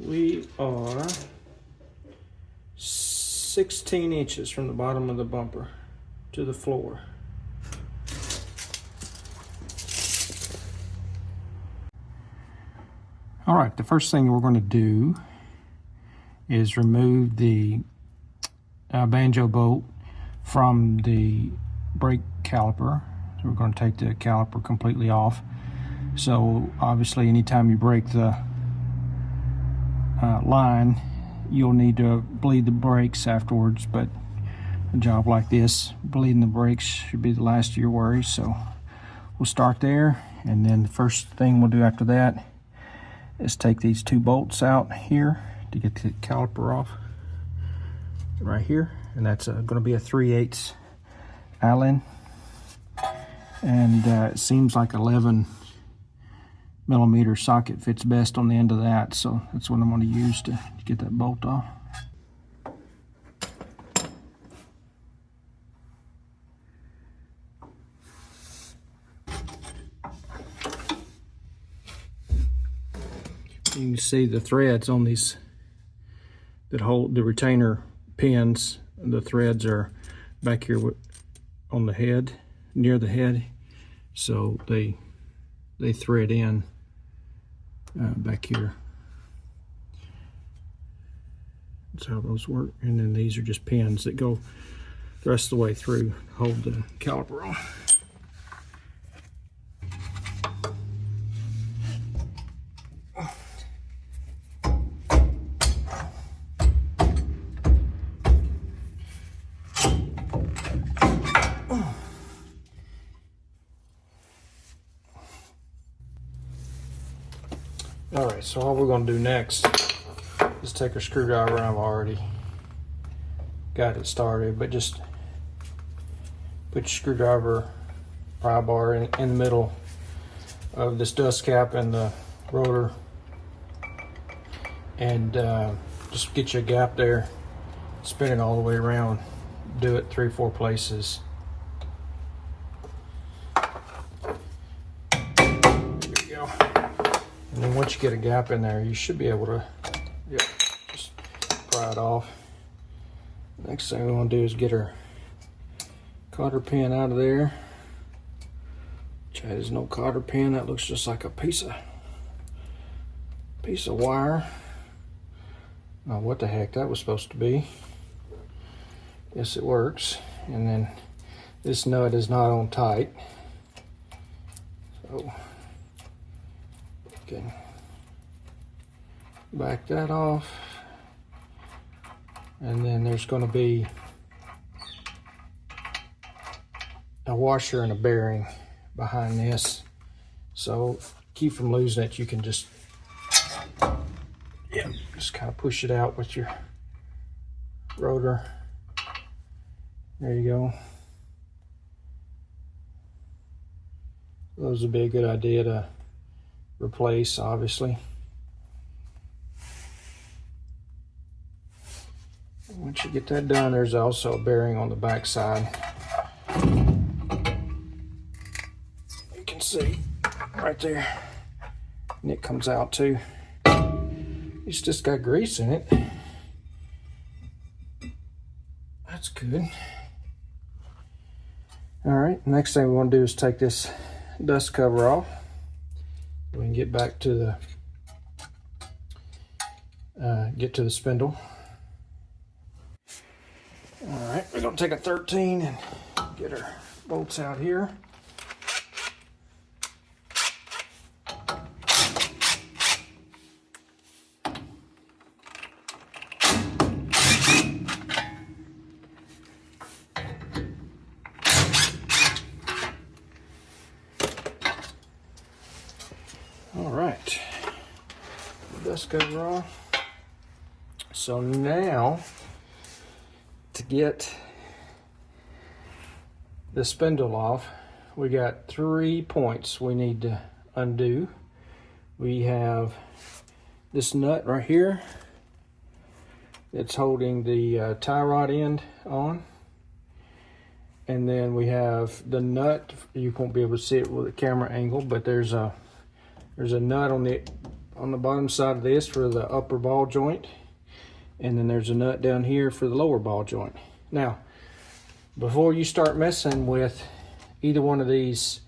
We are 16 inches from the bottom of the bumper to the floor. All right, the first thing we're going to do is remove the banjo bolt from the brake caliper. So we're going to take the caliper completely off. So obviously anytime you break the line, you'll need to bleed the brakes afterwards, but a job like this, bleeding the brakes should be the last of your worries. So we'll start there, and then the first thing we'll do after that is take these two bolts out here to get the caliper off right here, and that's going to be a 3/8 Allen, and it seems like 11 millimeter socket fits best on the end of that, so that's what I'm going to use to get that bolt off. You can see the threads on these that hold the retainer pins. The threads are back here on the head, near the head, so they thread in back here. That's how those work. And then these are just pins that go the rest of the way through, hold the caliper on. Alright, so all we're going to do next is take our screwdriver, and I've already got it started, but just put your screwdriver pry bar in the middle of this dust cap and the rotor, and just get you a gap there, spin it all the way around, do it 3 or 4 places. And then once you get a gap in there, you should be able to just pry it off. Next thing we want to do is get our cotter pin out of there. Which has no cotter pin. That looks just like a piece of wire. Now what the heck that was supposed to be. Yes, it works. And then this nut is not on tight. So can back that off, and then there's going to be a washer and a bearing behind this, so keep from losing it. You can just kind of push it out with your rotor. There you go. Those would be a good idea to replace, obviously. Once you get that done, there's also a bearing on the back side. You can see right there, and it comes out too. It's just got grease in it. That's good. All right, next thing we want to do is take this dust cover off. We can get back to the spindle. All right, we're gonna take a 13 and get our bolts out here. All right, the dust cover off. So now, to get the spindle off, we got 3 points we need to undo. We have this nut right here that's holding the tie rod end on, and then we have the nut. You won't be able to see it with a camera angle, but there's a nut on the on the bottom side of this for the upper ball joint, and then there's a nut down here for the lower ball joint. Now, before you start messing with either one of these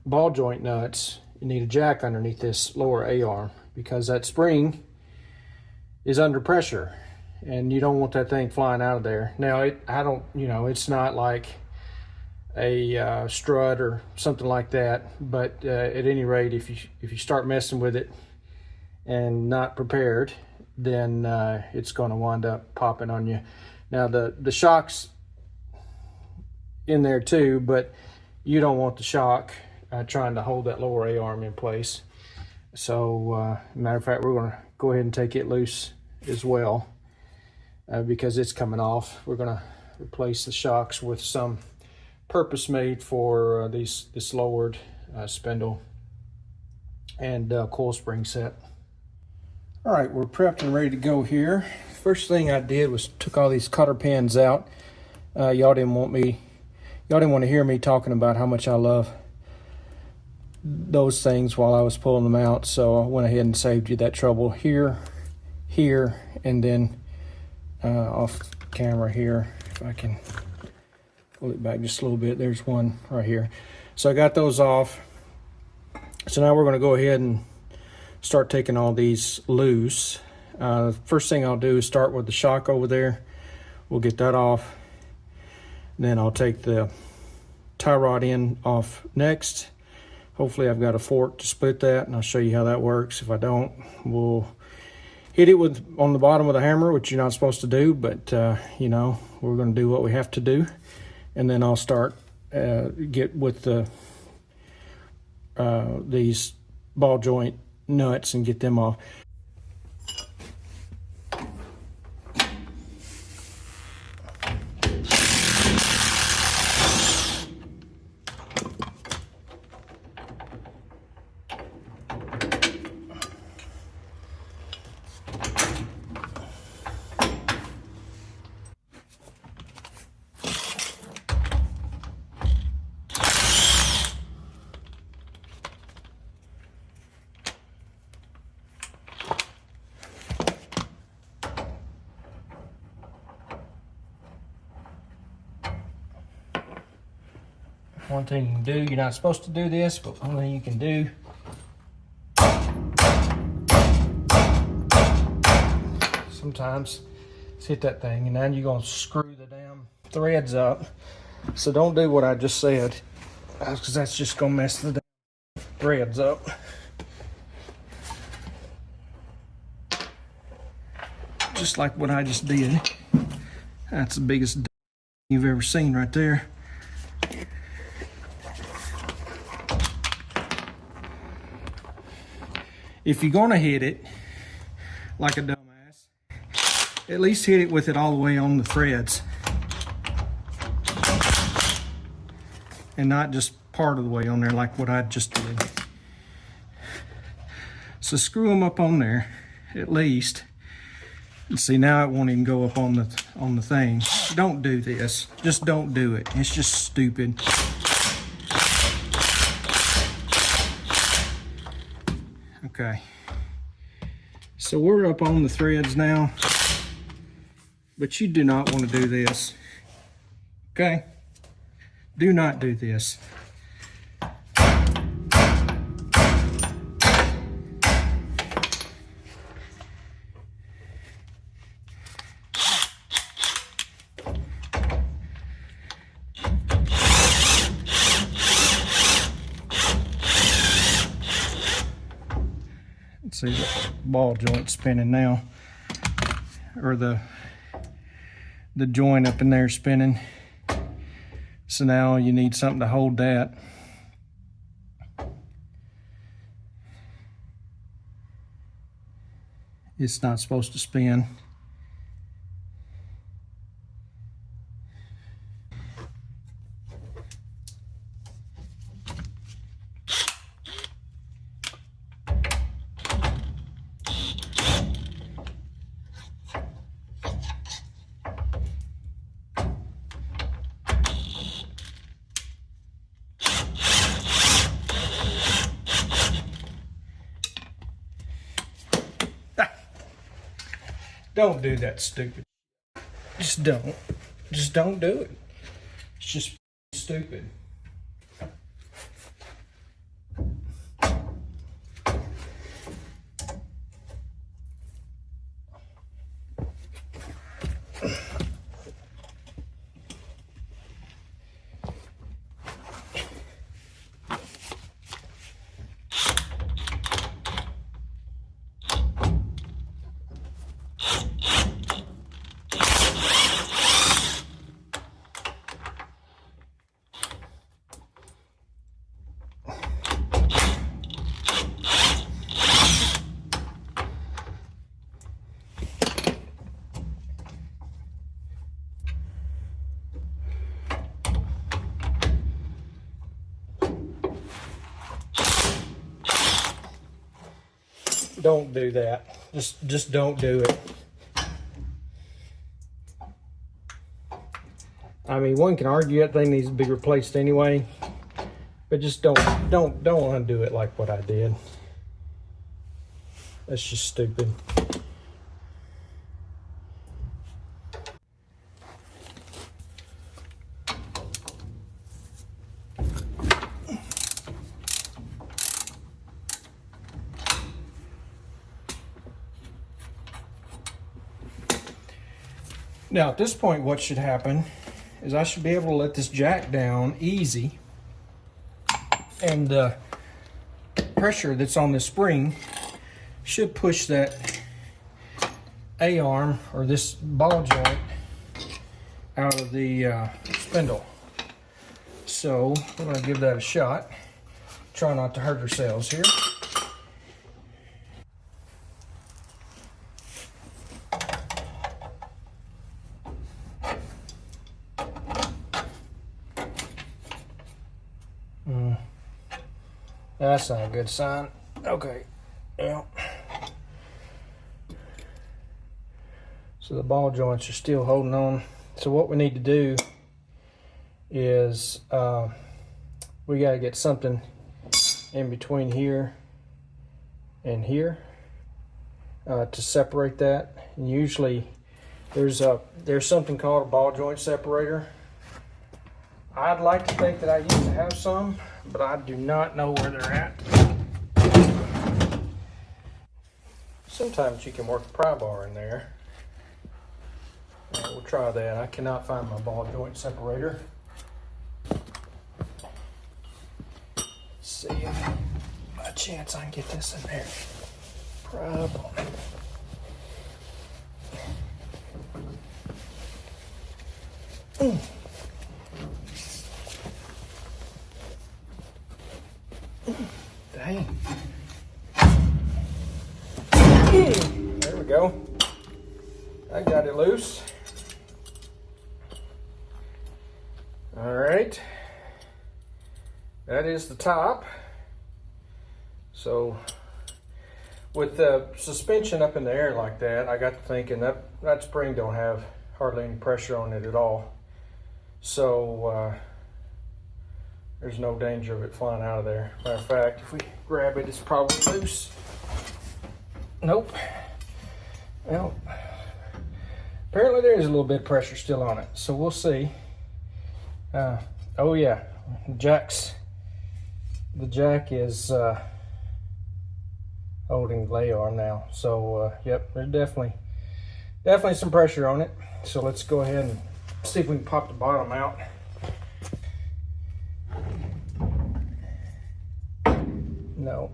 ball joint nuts, you need a jack underneath this lower A-arm, because that spring is under pressure and you don't want that thing flying out of there. Now, it's not like a strut or something like that, but at any rate, if you start messing with it and not prepared, then it's going to wind up popping on you. Now, the shock's in there too, but you don't want the shock trying to hold that lower A-arm in place. So matter of fact, we're going to go ahead and take it loose as well, because it's coming off. We're going to replace the shocks with some purpose made for this lowered spindle and coil spring set. All right, we're prepped and ready to go here. First thing I did was took all these cotter pins out. Y'all didn't want to hear me talking about how much I love those things while I was pulling them out, so I went ahead and saved you that trouble here, and then off camera here. If I can pull it back just a little bit, there's one right here. So I got those off. So now we're going to go ahead and start taking all these loose. First thing I'll do is start with the shock over there. We'll get that off. Then I'll take the tie rod end off next. Hopefully I've got a fork to split that, and I'll show you how that works. If I don't, we'll hit it on the bottom of the hammer, which you're not supposed to do, but we're going to do what we have to do. And then I'll start get with these ball joint nuts and get them off. One thing you can do, you're not supposed to do this, but one thing you can do, sometimes, is hit that thing, and now you're going to screw the damn threads up. So don't do what I just said, because that's just going to mess the damn threads up. Just like what I just did. That's the biggest you've ever seen right there. If you're gonna hit it like a dumbass, at least hit it with it all the way on the threads and not just part of the way on there like what I just did. So screw them up on there at least. And see, now it won't even go up on the thing. Don't do this. Just don't do it. It's just stupid. Okay, so we're up on the threads now, but you do not want to do this, okay? Do not do this. See the ball joint spinning now, or the joint up in there spinning. So now you need something to hold that. It's not supposed to spin. Don't do that stupid. Just don't. Just don't do it. It's just stupid. Don't do that. Just don't do it. I mean, one can argue that thing needs to be replaced anyway, but just don't undo it like what I did. That's just stupid. Now at this point, what should happen is I should be able to let this jack down easy, and the pressure that's on this spring should push that A-arm or this ball joint out of the spindle. So we're going to give that a shot. Try not to hurt ourselves here. That's not a good sign. Okay. Yeah. So the ball joints are still holding on. So what we need to do is we got to get something in between here and here to separate that. And usually there's something called a ball joint separator. I'd like to think that I used to have some, but I do not know where they're at. Sometimes you can work a pry bar in there. We'll try that. I cannot find my ball joint separator. Let's see if by chance I can get this in there. Pry bar. Dang. There we go. I got it loose. All right. That is the top. So with the suspension up in the air like that, I got to thinking that spring don't have hardly any pressure on it at all. So there's no danger of it flying out of there. Matter of fact, if we grab it, it's probably loose. Nope. Well, apparently there is a little bit of pressure still on it, so we'll see. Oh yeah, the jack is holding the lay arm now. So yep, there's definitely some pressure on it. So let's go ahead and see if we can pop the bottom out. No,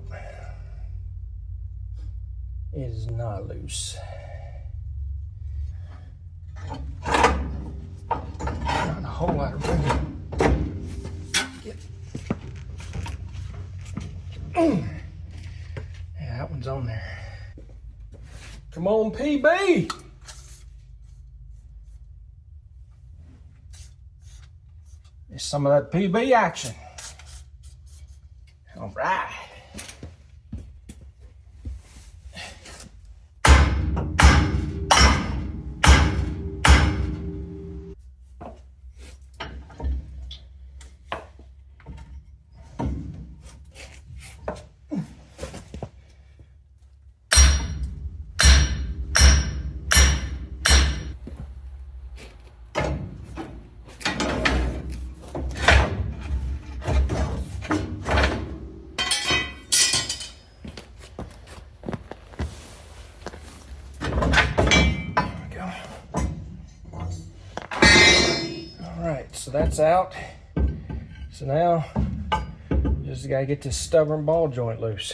it is not loose. Not a whole lot of room. Yeah, that one's on there. Come on, PB. There's some of that PB action. All right. so that's out. So now, just gotta get this stubborn ball joint loose.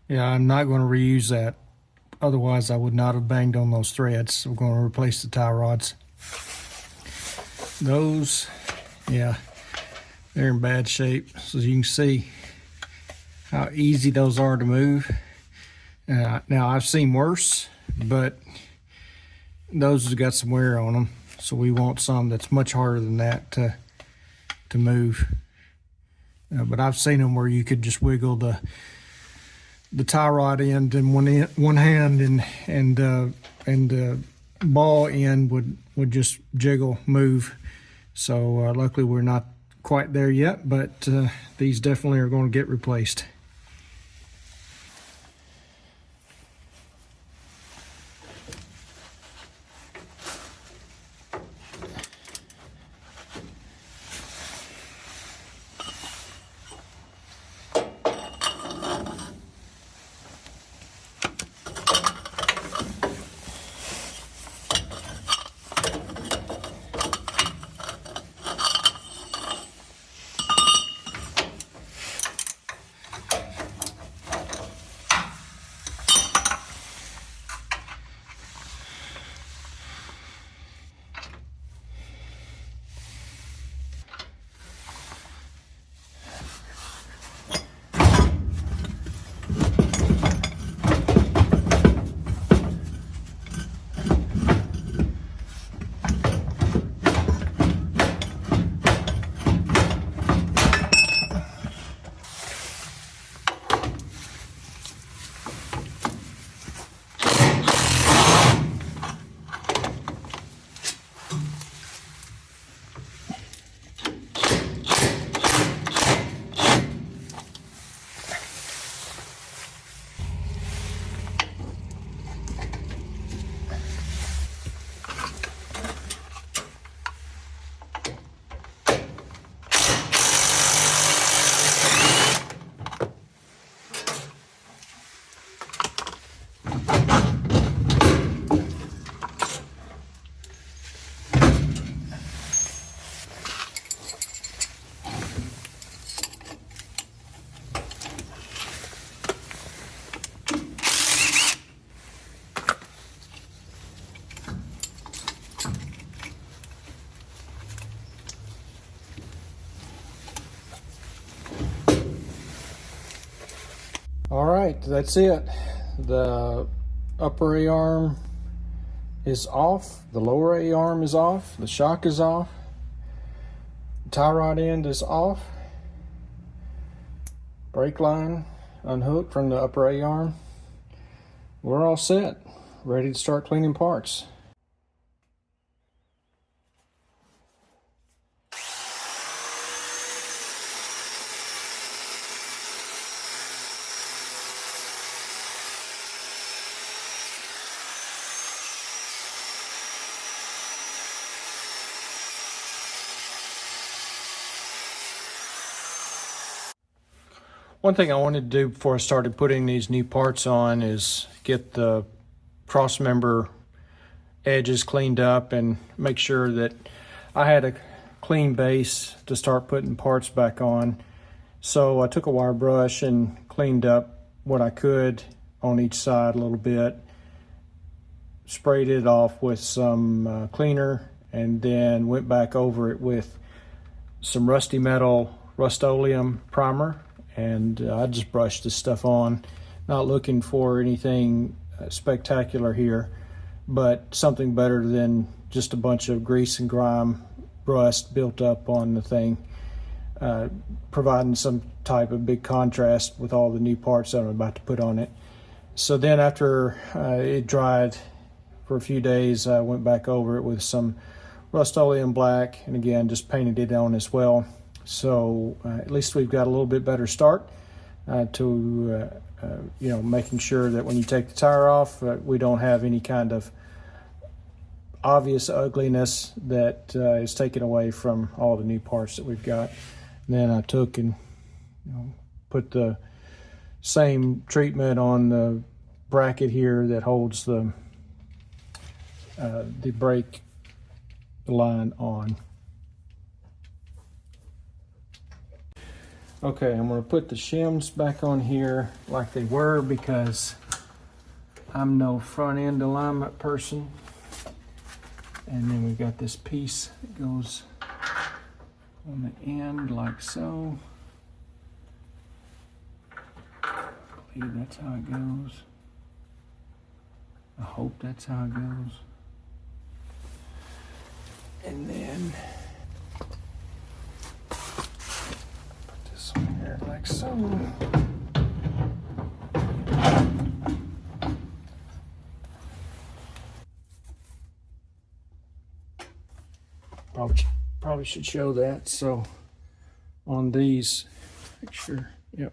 Yeah, I'm not going to reuse that. Otherwise, I would not have banged on those threads. We're going to replace the tie rods. Those, yeah, they're in bad shape. So you can see how easy those are to move. Now, I've seen worse, but those have got some wear on them. So we want some that's much harder than that to move. But I've seen them where you could just wiggle the tie rod end in one hand, and the ball end would just jiggle, move. So luckily we're not quite there yet, but these definitely are going to get replaced. All right, that's it. The upper A-arm is off, the lower A-arm is off, the shock is off, the tie rod end is off, brake line unhooked from the upper A-arm. We're all set, ready to start cleaning parts. One thing I wanted to do before I started putting these new parts on is get the cross member edges cleaned up and make sure that I had a clean base to start putting parts back on. So I took a wire brush and cleaned up what I could on each side a little bit, sprayed it off with some cleaner, and then went back over it with some rusty metal Rust-Oleum primer, and I just brushed this stuff on, not looking for anything spectacular here, but something better than just a bunch of grease and grime rust built up on the thing, providing some type of big contrast with all the new parts that I'm about to put on it. So then after it dried for a few days, I went back over it with some Rust-Oleum black, and again just painted it on as well. So at least we've got a little bit better start to making sure that when you take the tire off, we don't have any kind of obvious ugliness that is taken away from all the new parts that we've got. And then I took and put the same treatment on the bracket here that holds the brake line on. Okay, I'm going to put the shims back on here like they were because I'm no front end alignment person. And then we've got this piece that goes on the end like so. I believe that's how it goes. I hope that's how it goes. And then put this on here like so. Probably should show that. So on these, make sure, yep.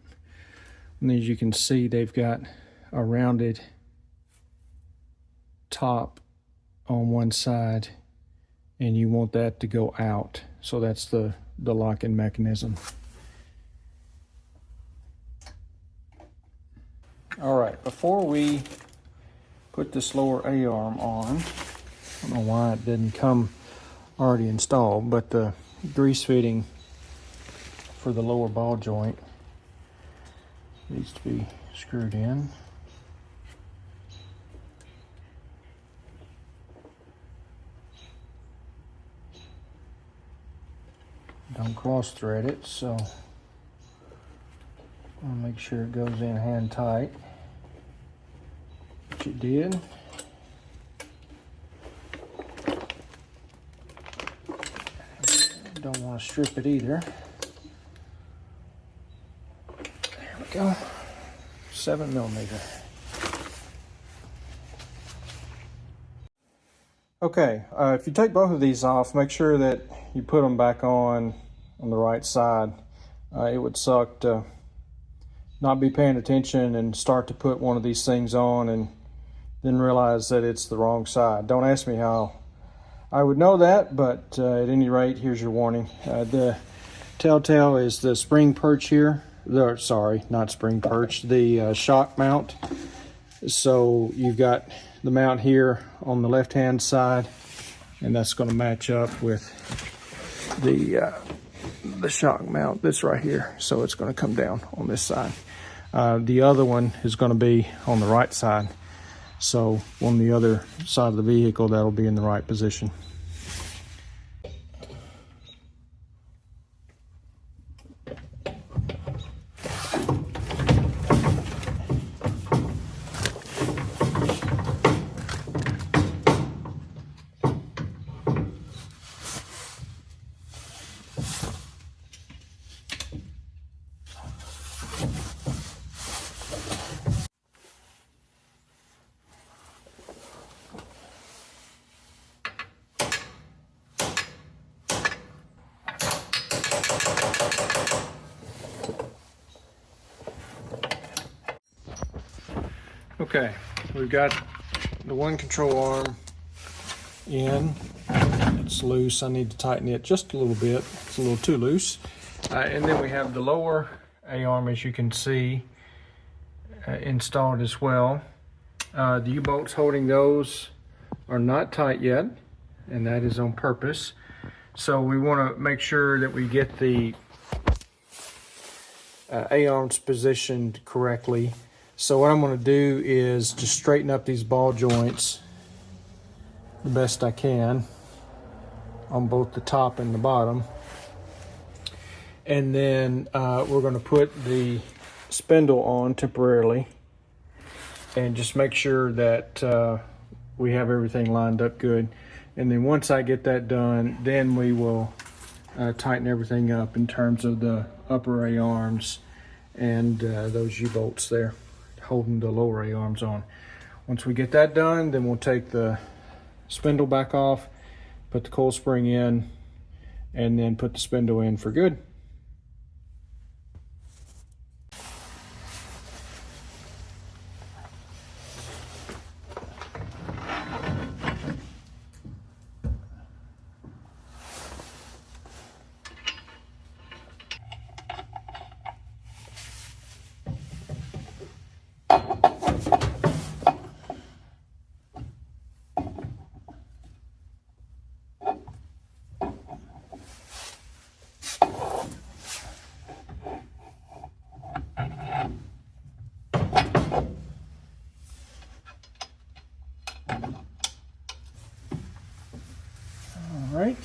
On these you can see they've got a rounded top on one side, and you want that to go out. So that's the locking mechanism. All right, before we put this lower A-arm on, I don't know why it didn't come already installed, but the grease fitting for the lower ball joint needs to be screwed in. Don't cross thread it, so I'll make sure it goes in hand tight, which it did. Don't want to strip it either. There we go. 7mm. Okay, if you take both of these off, make sure that you put them back on the right side. It would suck to not be paying attention and start to put one of these things on and then realize that it's the wrong side. Don't ask me how I would know that, but at any rate, here's your warning. The telltale is the spring perch here. Sorry, not spring perch, the shock mount. So you've got the mount here on the left-hand side, and that's going to match up with the shock mount that's right here. So it's going to come down on this side. The other one is going to be on the right side. So on the other side of the vehicle, that'll be in the right position. Okay, we've got the one control arm in. It's loose. I need to tighten it just a little bit. It's a little too loose. And then we have the lower A-arm, as you can see, installed as well. The U-bolts holding those are not tight yet, and that is on purpose. So we want to make sure that we get the A-arms positioned correctly. So what I'm going to do is just straighten up these ball joints the best I can on both the top and the bottom. And then we're going to put the spindle on temporarily and just make sure that we have everything lined up good. And then once I get that done, then we will tighten everything up in terms of the upper A-arms and those U-bolts there holding the lower A-arms on. Once we get that done, then we'll take the spindle back off, put the coil spring in, and then put the spindle in for good. All right.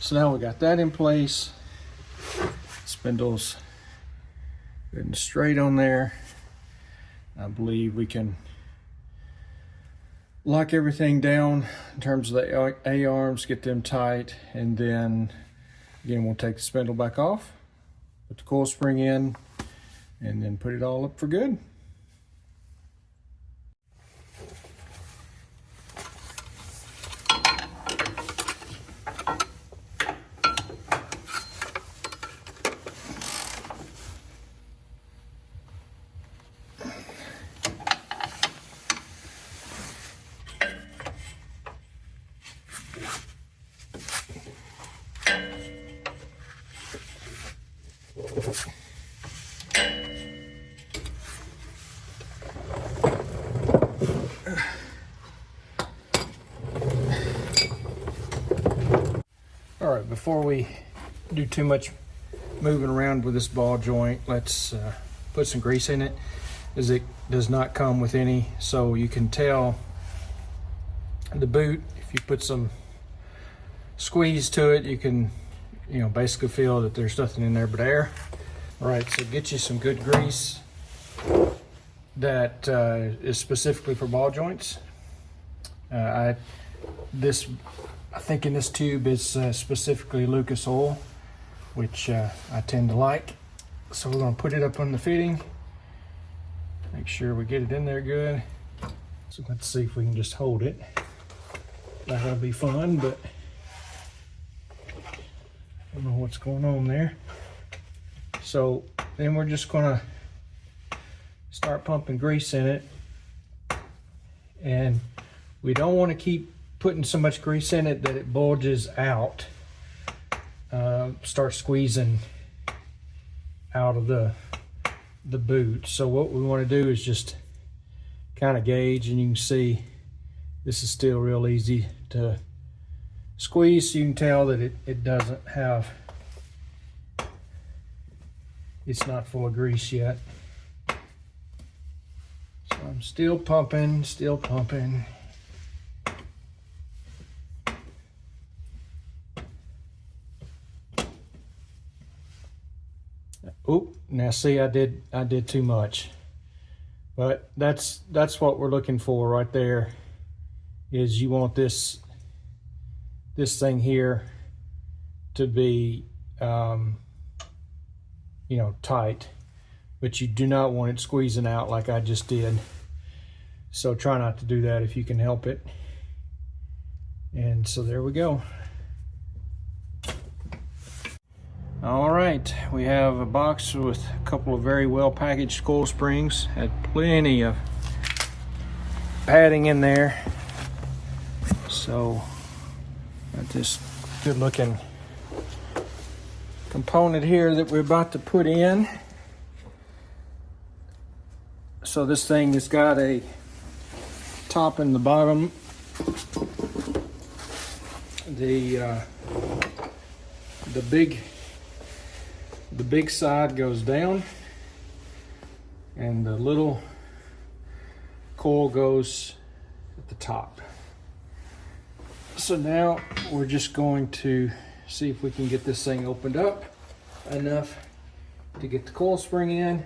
So now we got that in place. Spindle's good and straight on there. I believe we can lock everything down in terms of the A-arms, get them tight, and then again we'll take the spindle back off, put the coil spring in, and then put it all up for good. All right, before we do too much moving around with this ball joint, let's put some grease in it, as it does not come with any. So you can tell the boot, if you put some squeeze to it, you can basically feel that there's nothing in there but air. All right, so get you some good grease that is specifically for ball joints. I think in this tube is specifically Lucas oil, which I tend to like. So we're going to put it up on the fitting, make sure we get it in there good. So let's see if we can just hold it. That'll be fun, but I don't know what's going on there. So then we're just going to start pumping grease in it, and we don't want to keep putting so much grease in it that it bulges out, start squeezing out of the boot. So what we want to do is just kind of gauge, and you can see this is still real easy to squeeze, so you can tell that it doesn't have, it's not full of grease yet. So I'm still pumping. Oh, now see, I did too much. But that's what we're looking for right there, is you want this thing here to be tight, but you do not want it squeezing out like I just did. So try not to do that if you can help it. And so there we go. All right, we have a box with a couple of very well packaged coil springs. Had plenty of padding in there. So Got this good looking component here that we're about to put in. So this thing has got a top and the bottom. The big side goes down and the little coil goes at the top. So now we're just going to see if we can get this thing opened up enough to get the coil spring in.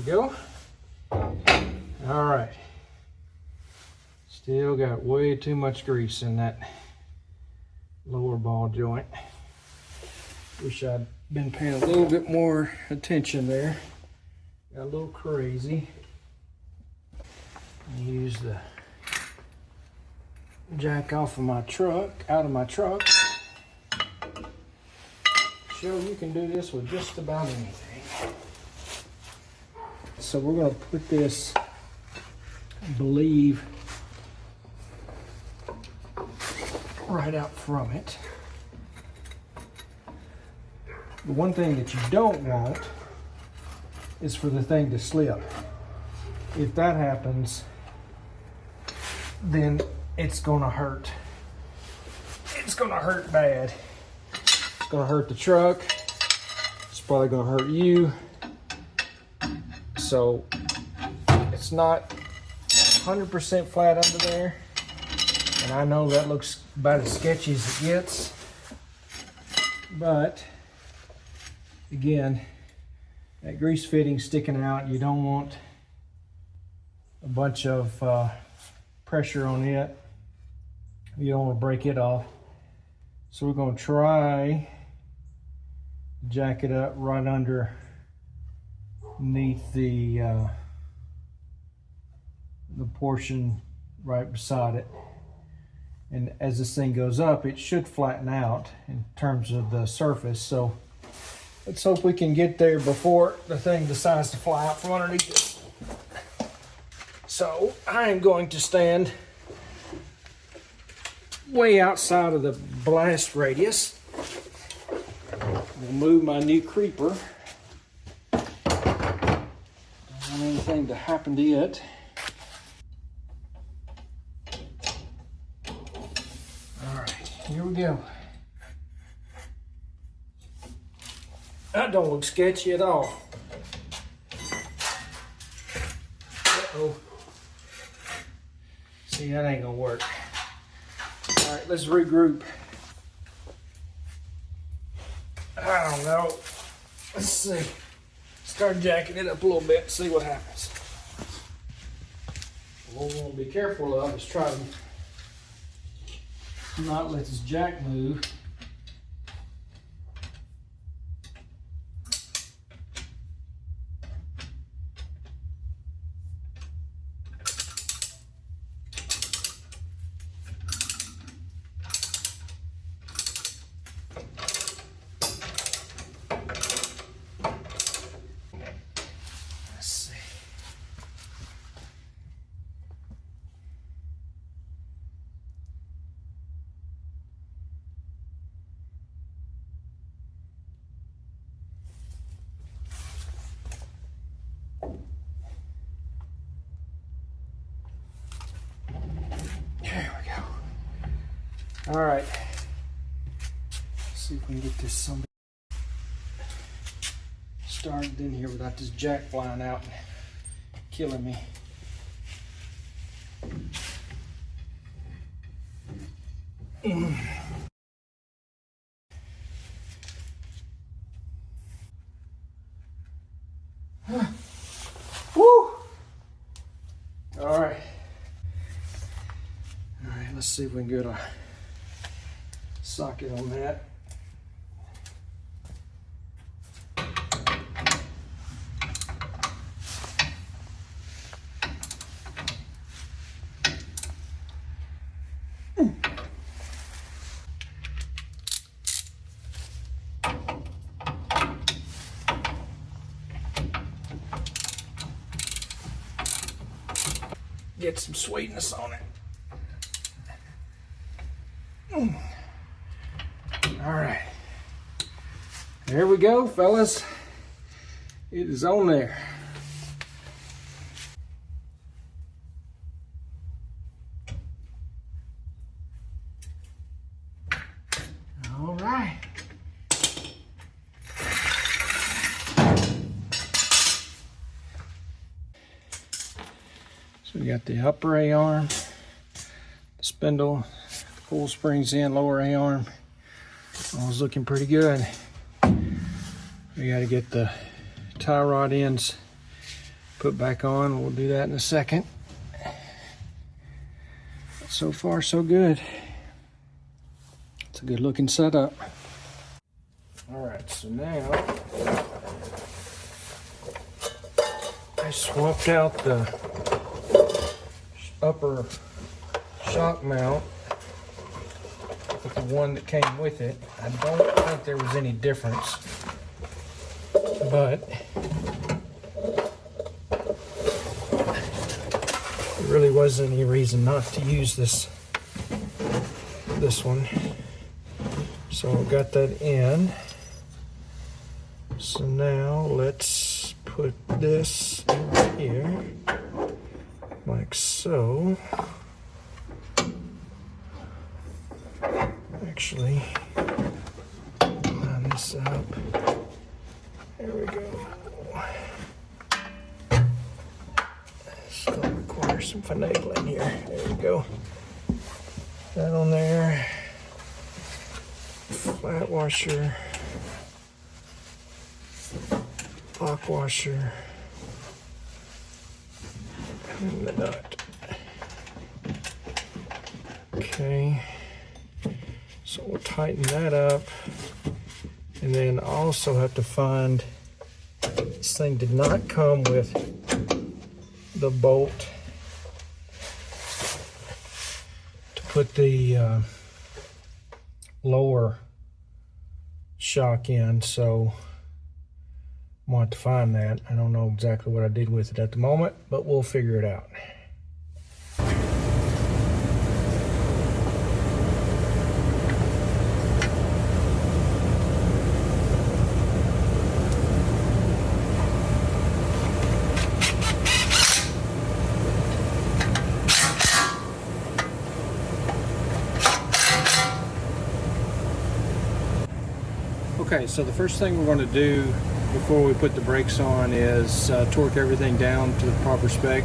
Go. All right. Still got way too much grease in that lower ball joint. Wish I'd been paying a little bit more attention there. Got a little crazy. Use the jack out of my truck. Show you can do this with just about anything. So we're going to put this, I believe, right out from it. The one thing that you don't want is for the thing to slip. If that happens, then it's going to hurt. It's going to hurt bad. It's going to hurt the truck. It's probably going to hurt you. So it's not 100% flat under there, and I know that looks about as sketchy as it gets, but again, that grease fitting sticking out, you don't want a bunch of pressure on it. You don't want to break it off. So we're going to try to jack it up right underneath the portion right beside it, and as this thing goes up it should flatten out in terms of the surface. So let's hope we can get there before the thing decides to fly out from underneath it. So I am going to stand way outside of the blast radius. We'll move my new creeper. Anything to happen to it. All right, here we go. That don't look sketchy at all. Uh-oh. See, that ain't gonna work. All right, let's regroup. I don't know. Let's see. Start jacking it up a little bit, see what happens. What we want to be careful of is try to not let this jack move. All right, let's see if we can get this started in here without this jack flying out and killing me. Woo! All right, let's see if we can get a socket on that. get some sweetness on it. All right. There we go, fellas. It is on there. All right. So we got the upper A-arm, the spindle, the coil springs in, lower A-arm. All's looking pretty good. We got to get the tie rod ends put back on. We'll do that in a second. So far, so good. It's a good looking setup. All right, so now I swapped out the upper shock mount with the one that came with it. I don't think there was any difference, but there really wasn't any reason not to use this one. So I got that in. So now let's put this in here like so. Actually, line this up. There we go. Still requires some finagling here. There we go. That on there. Flat washer. Lock washer. And the nut. Okay. So we'll tighten that up. And then also have to find, this thing did not come with the bolt to put the lower shock in, so I'm gonna have to find that. I don't know exactly what I did with it at the moment, but we'll figure it out. Okay, so the first thing we're going to do before we put the brakes on is torque everything down to the proper spec.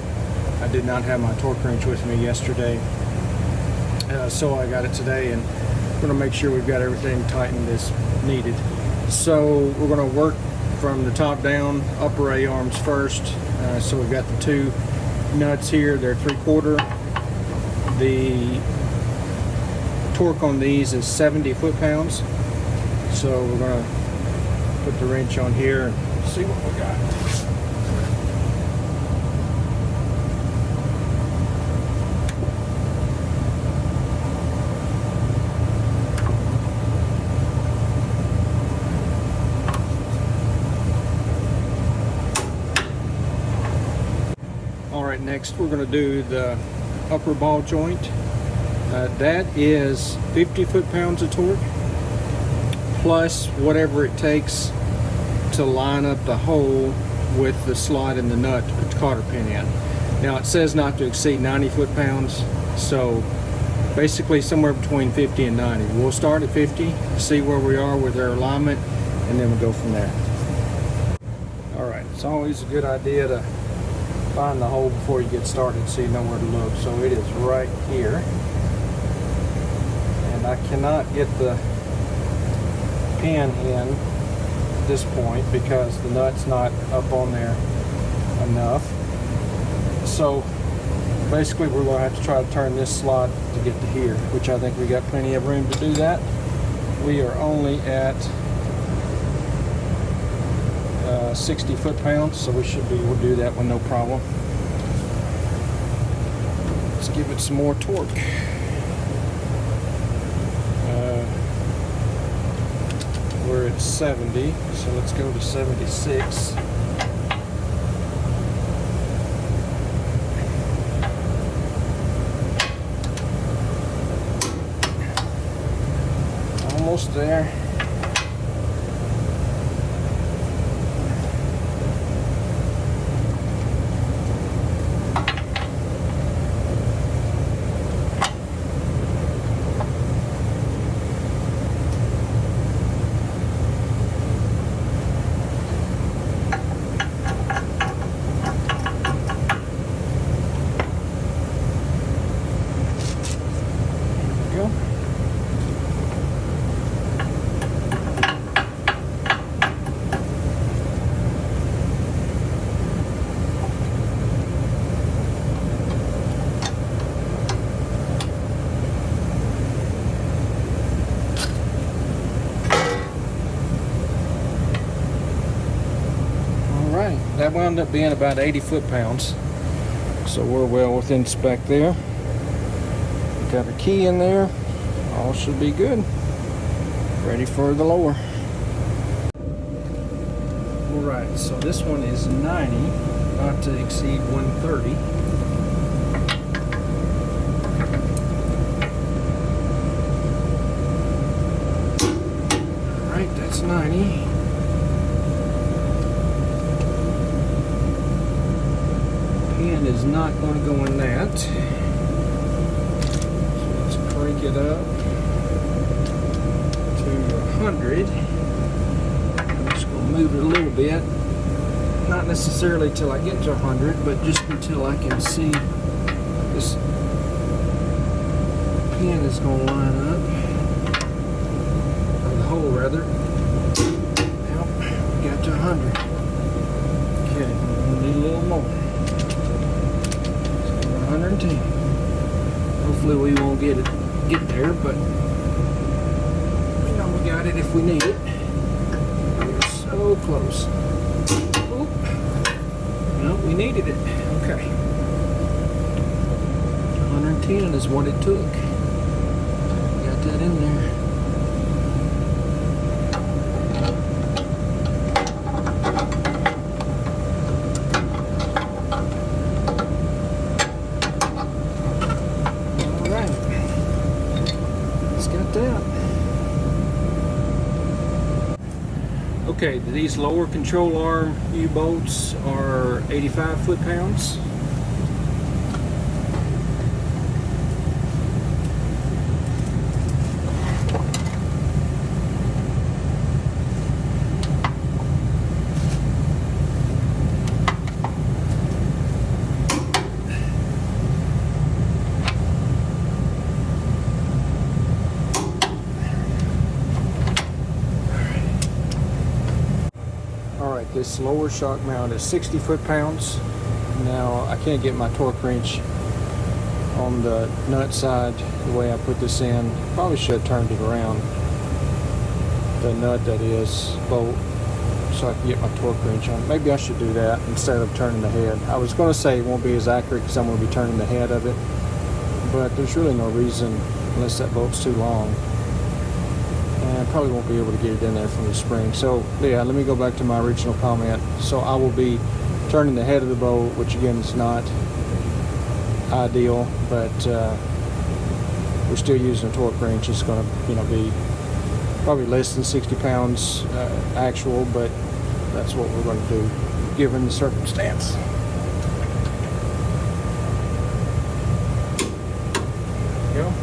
I did not have my torque wrench with me yesterday, so I got it today, and we're going to make sure we've got everything tightened as needed. So we're going to work from the top down, upper A-arms first. So we've got the two nuts here, they're 3/4. The torque on these is 70 foot-pounds. So we're going to put the wrench on here and see what we got. All right, next we're going to do the upper ball joint. That is 50 foot-pounds of torque, plus whatever it takes to line up the hole with the slot in the nut to put the cotter pin in. Now it says not to exceed 90 foot-pounds, so basically somewhere between 50 and 90. We'll start at 50, see where we are with our alignment, and then we'll go from there. All right, it's always a good idea to find the hole before you get started so you know where to look. So it is right here, and I cannot get the pin in at this point because the nut's not up on there enough. So basically we're going to have to try to turn this slot to get to here, which I think we got plenty of room to do that. We are only at 60 foot-pounds, so we should be able to do that with no problem. Let's give it some more torque. We're at 70, so let's go to 76. almost there. That wound up being about 80 foot-pounds, so we're well within spec there. Got a key in there, all should be good. Ready for the lower. Alright, so this one is 90, not to exceed 130. Alright, that's 90. Pin is not going to go in that. So let's crank it up to 100. I'm just going to move it a little bit. Not necessarily till I get to 100, but just until I can see this pin is going to line up. Or the hole, rather. Yep, we got to 100. Okay, we'll need a little more. 110. Hopefully we won't get there, but we know we got it if we need it. We're so close. Oop. No, we needed it. Okay. 110 is what it took. Got that in there. Okay, these lower control arm U-bolts are 85 foot-pounds. This lower shock mount is 60 foot-pounds. Now I can't get my torque wrench on the nut side the way I put this in. Probably should have turned it around, the nut that is, bolt, so I can get my torque wrench on. Maybe I should do that instead of turning the head. I was going to say it won't be as accurate because I'm going to be turning the head of it, but there's really no reason unless that bolt's too long. And I probably won't be able to get it in there from the spring. So yeah, let me go back to my original comment. So I will be turning the head of the bolt, which again is not ideal, but we're still using a torque wrench. It's going to, be probably less than 60 pounds actual, but that's what we're going to do given the circumstance. There we go.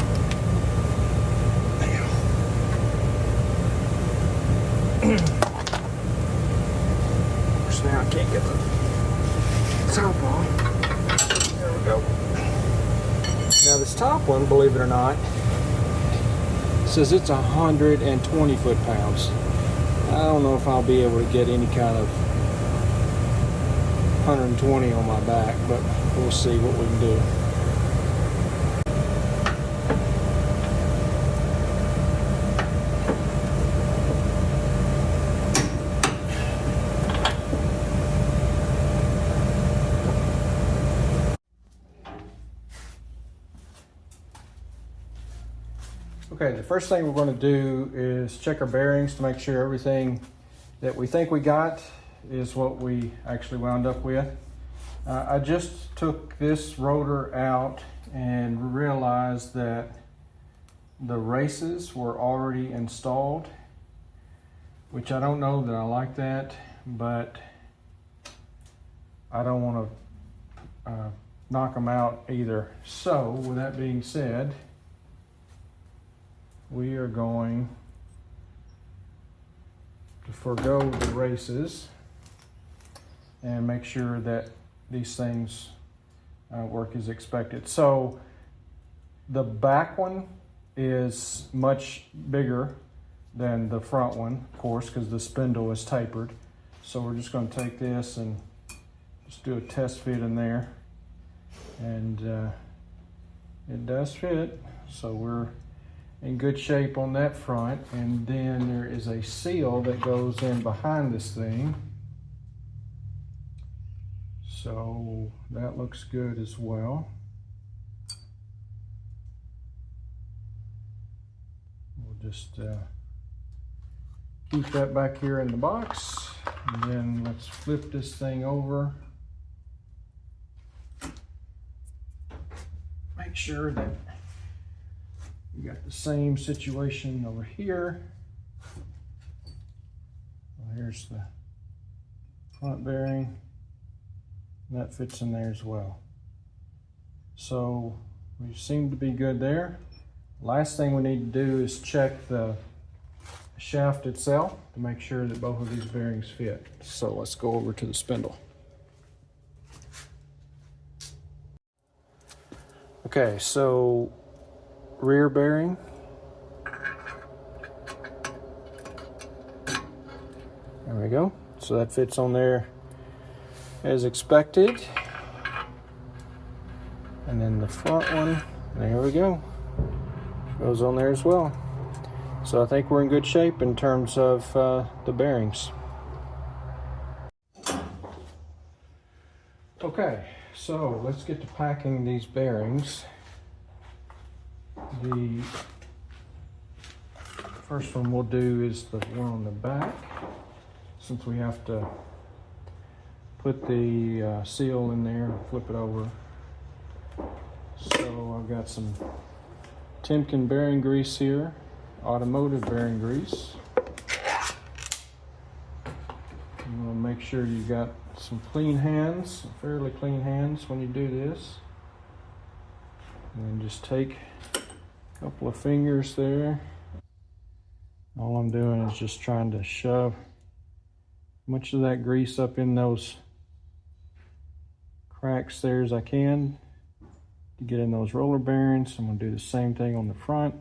Now I can't get the top on. There we go. Now this top one, believe it or not, says it's 120 foot-pounds. I don't know if I'll be able to get any kind of 120 on my back, but we'll see what we can do. Okay, the first thing we're going to do is check our bearings to make sure everything that we think we got is what we actually wound up with. I just took this rotor out and realized that the races were already installed, which I don't know that I like that, but I don't want to knock them out either. So with that being said, we are going to forego the races and make sure that these things work as expected. So the back one is much bigger than the front one, of course, because the spindle is tapered. So we're just going to take this and just do a test fit in there, and it does fit, so we're in good shape on that front. And then there is a seal that goes in behind this thing, so that looks good as well. We'll just keep that back here in the box, and then let's flip this thing over. Make sure that we got the same situation over here. Well, here's the front bearing. That fits in there as well. So we seem to be good there. Last thing we need to do is check the shaft itself to make sure that both of these bearings fit. So let's go over to the spindle. Okay, so rear bearing. There we go. So that fits on there as expected. And then the front one, there we go, goes on there as well. So I think we're in good shape in terms of the bearings. Okay, so let's get to packing these bearings. The first one we'll do is the one on the back, since we have to put the seal in there and flip it over. So I've got some Timken bearing grease here, automotive bearing grease. You want to make sure you got some clean hands, fairly clean hands when you do this. And then just take a couple of fingers there. All I'm doing is just trying to shove much of that grease up in those cracks there as I can to get in those roller bearings. I'm going to do the same thing on the front.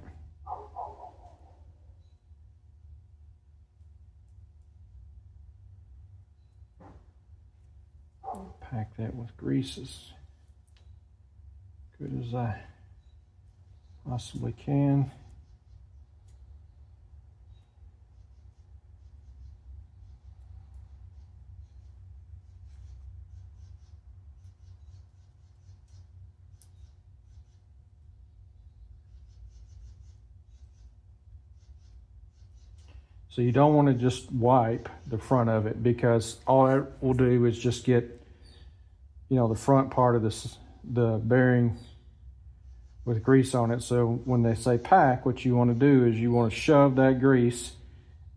Pack that with grease as good as I possibly can. So you don't want to just wipe the front of it, because all that will do is just get, the front part of the bearing with grease on it. So when they say pack, what you want to do is you want to shove that grease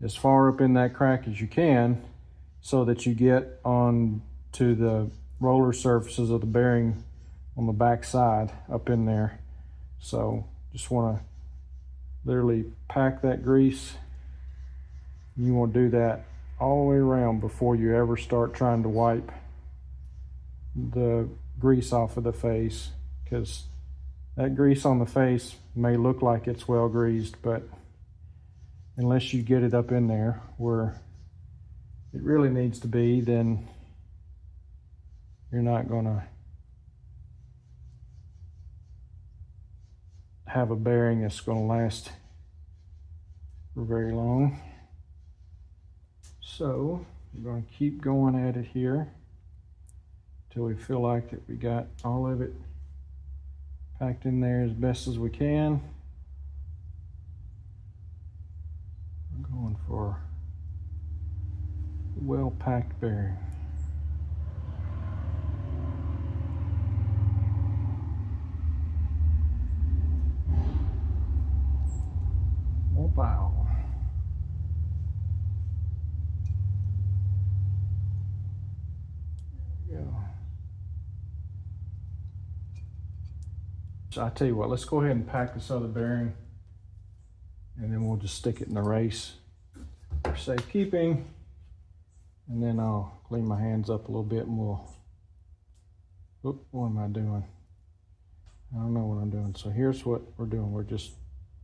as far up in that crack as you can, so that you get on to the roller surfaces of the bearing on the back side up in there. So just want to literally pack that grease. You want to do that all the way around before you ever start trying to wipe the grease off of the face, because that grease on the face may look like it's well greased, but unless you get it up in there where it really needs to be, then you're not going to have a bearing that's going to last for very long. So we're going to keep going at it here until we feel like that we got all of it packed in there as best as we can. I'm going for a well-packed bearing. file. There we go. So I tell you what, let's go ahead and pack this other bearing, and then we'll just stick it in the race for safekeeping. And then I'll clean my hands up a little bit and we'll, oop, what am I doing? I don't know what I'm doing. So here's what we're doing. We're just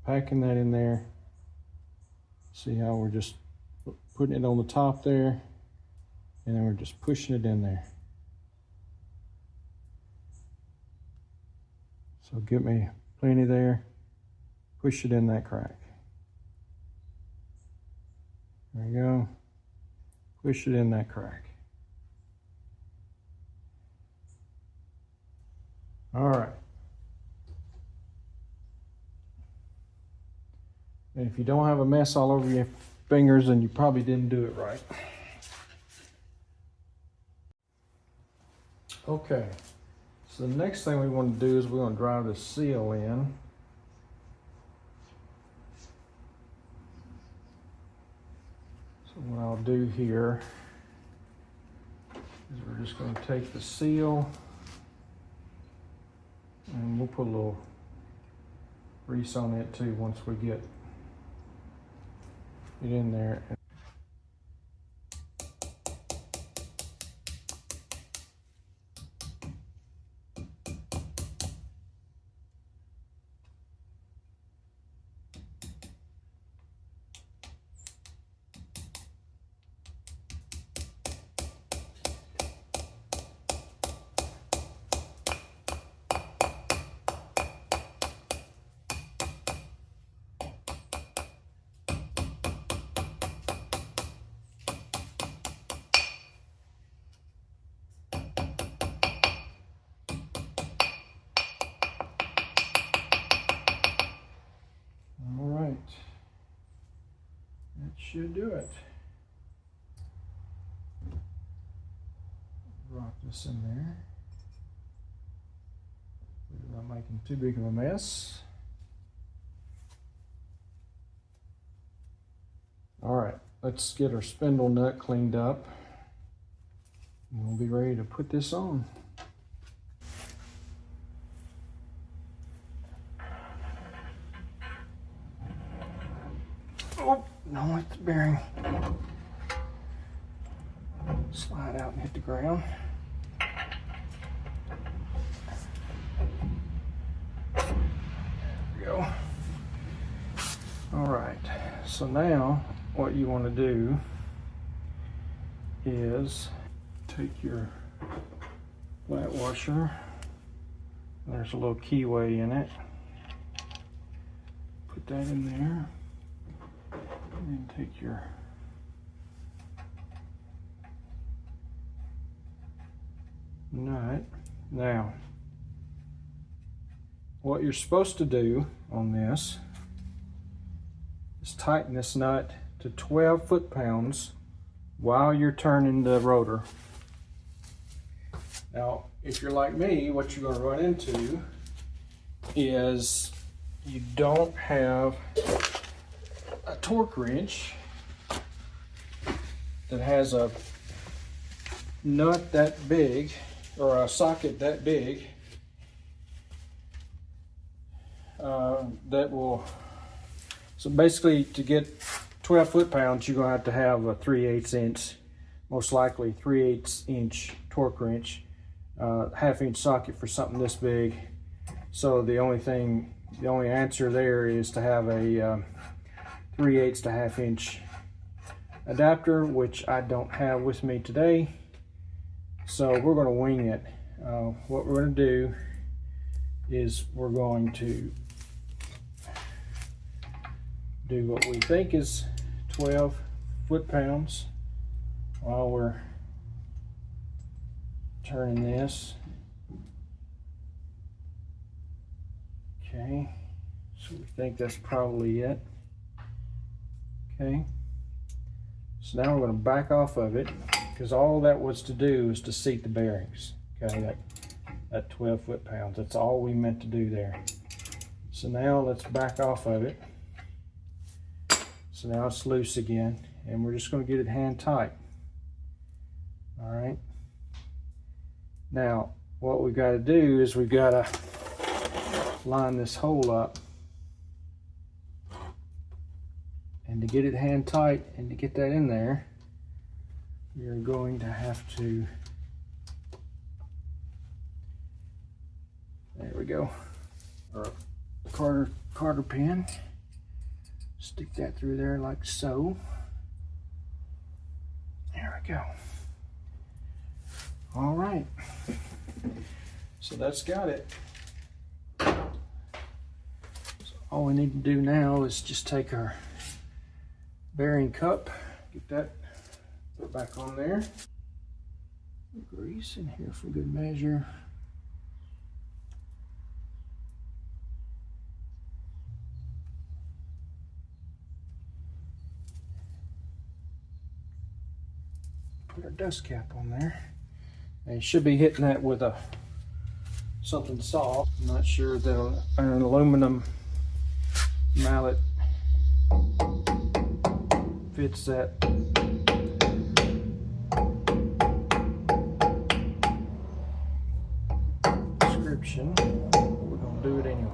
packing that in there. See how we're just putting it on the top there, and then we're just pushing it in there. So get me plenty there. Push it in that crack. There we go. Push it in that crack. All right. And if you don't have a mess all over your fingers, then you probably didn't do it right. Okay. So the next thing we want to do is we're going to drive the seal in. So what I'll do here is we're just going to take the seal and we'll put a little grease on it too once we get it in there. That should do it. Drop this in there. Without making too big of a mess. All right, let's get our spindle nut cleaned up. And we'll be ready to put this on. Oh, don't let the bearing slide out and hit the ground. There we go. All right, so now what you want to do is take your flat washer. There's a little keyway in it. Put that in there. And take your nut. Now, what you're supposed to do on this is tighten this nut to 12 foot-pounds while you're turning the rotor. Now, if you're like me, what you're going to run into is you don't have a torque wrench that has a nut that big or a socket that big that will, so basically to get 12 foot-pounds you're going to have a 3/8 inch, most likely 3/8 inch torque wrench, half-inch socket for something this big. So the only answer there is to have a 3/8 to half-inch adapter, which I don't have with me today. So we're going to wing it. What we're going to do is we're going to do what we think is 12 foot-pounds while we're turning this. Okay, so we think that's probably it. Okay, so now we're going to back off of it because all that was to do is to seat the bearings. Okay, that 12 foot-pounds, that's all we meant to do there. So now let's back off of it So now it's loose again, and we're just going to get it hand tight. All right. Now, what we've got to do is we've got to line this hole up. And to get it hand tight and to get that in there, you're going to have to, there we go, or Carter pin. Stick that through there like so. There we go. All right. So that's got it. So all we need to do now is just take our bearing cup, get that put back on there. Grease in here for good measure. Put our dust cap on there. And you should be hitting that with something soft. I'm not sure that an aluminum mallet fits that. Description. We're gonna do it anyway.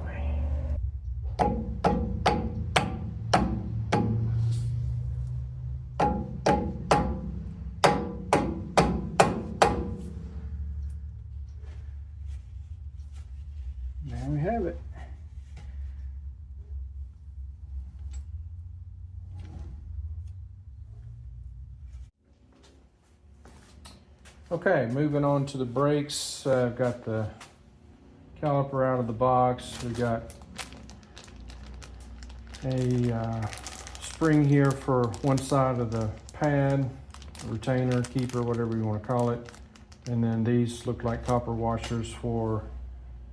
There we have it. Okay, moving on to the brakes. I've got the caliper out of the box. We got a spring here for one side of the pad, retainer, keeper, whatever you want to call it. And then these look like copper washers for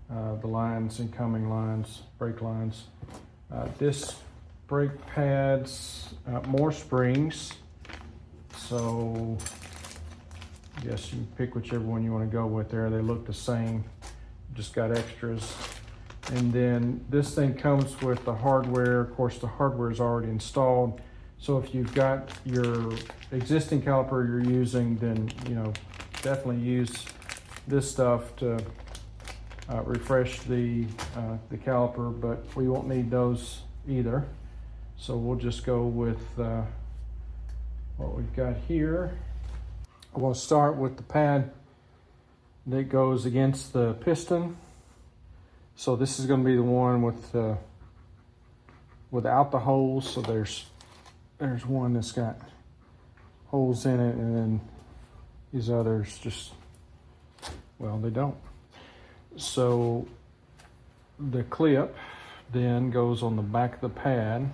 the lines, incoming lines, brake lines. This brake pad's more springs, so I guess you can pick whichever one you want to go with there. They look the same, just got extras. And then this thing comes with the hardware. Of course, the hardware is already installed. So if you've got your existing caliper you're using, then definitely use this stuff to refresh the caliper, but we won't need those either. So we'll just go with what we've got here. We'll start with the pad that goes against the piston. So this is going to be the one with without the holes. So there's one that's got holes in it, and then these others just, well, they don't. So the clip then goes on the back of the pad,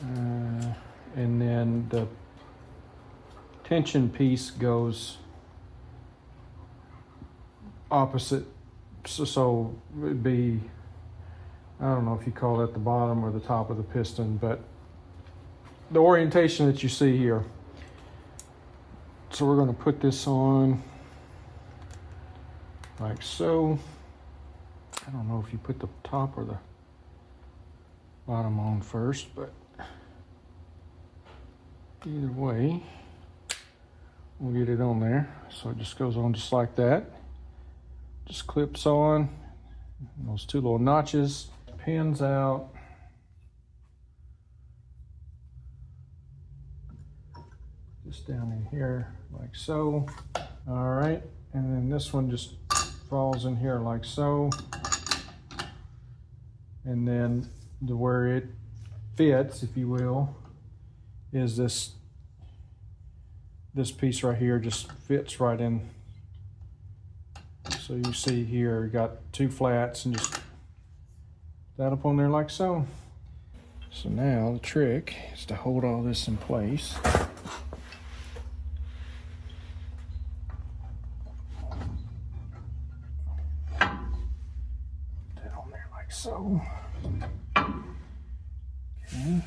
and then the tension piece goes opposite. So it'd be, I don't know if you call that the bottom or the top of the piston, but the orientation that you see here. So we're going to put this on like so. I don't know if you put the top or the bottom on first, but either way, we'll get it on there. So it just goes on just like that. Just clips on those two little notches, pins out. Just down in here like so. All right, and then this one just falls in here like so. And then where it fits, if you will, is this piece right here just fits right in. So you see here, you got two flats and just that up on there like so. So now the trick is to hold all this in place. Put that on there like so. Okay.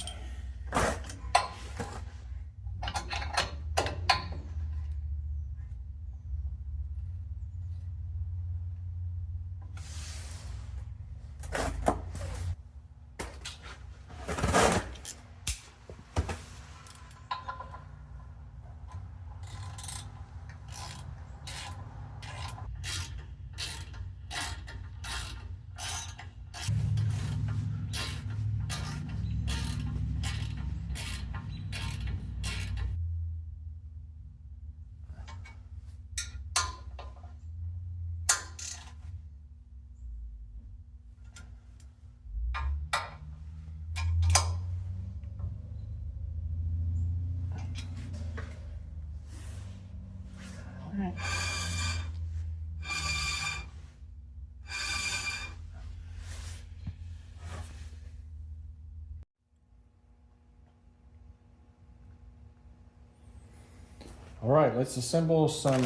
All right, let's assemble some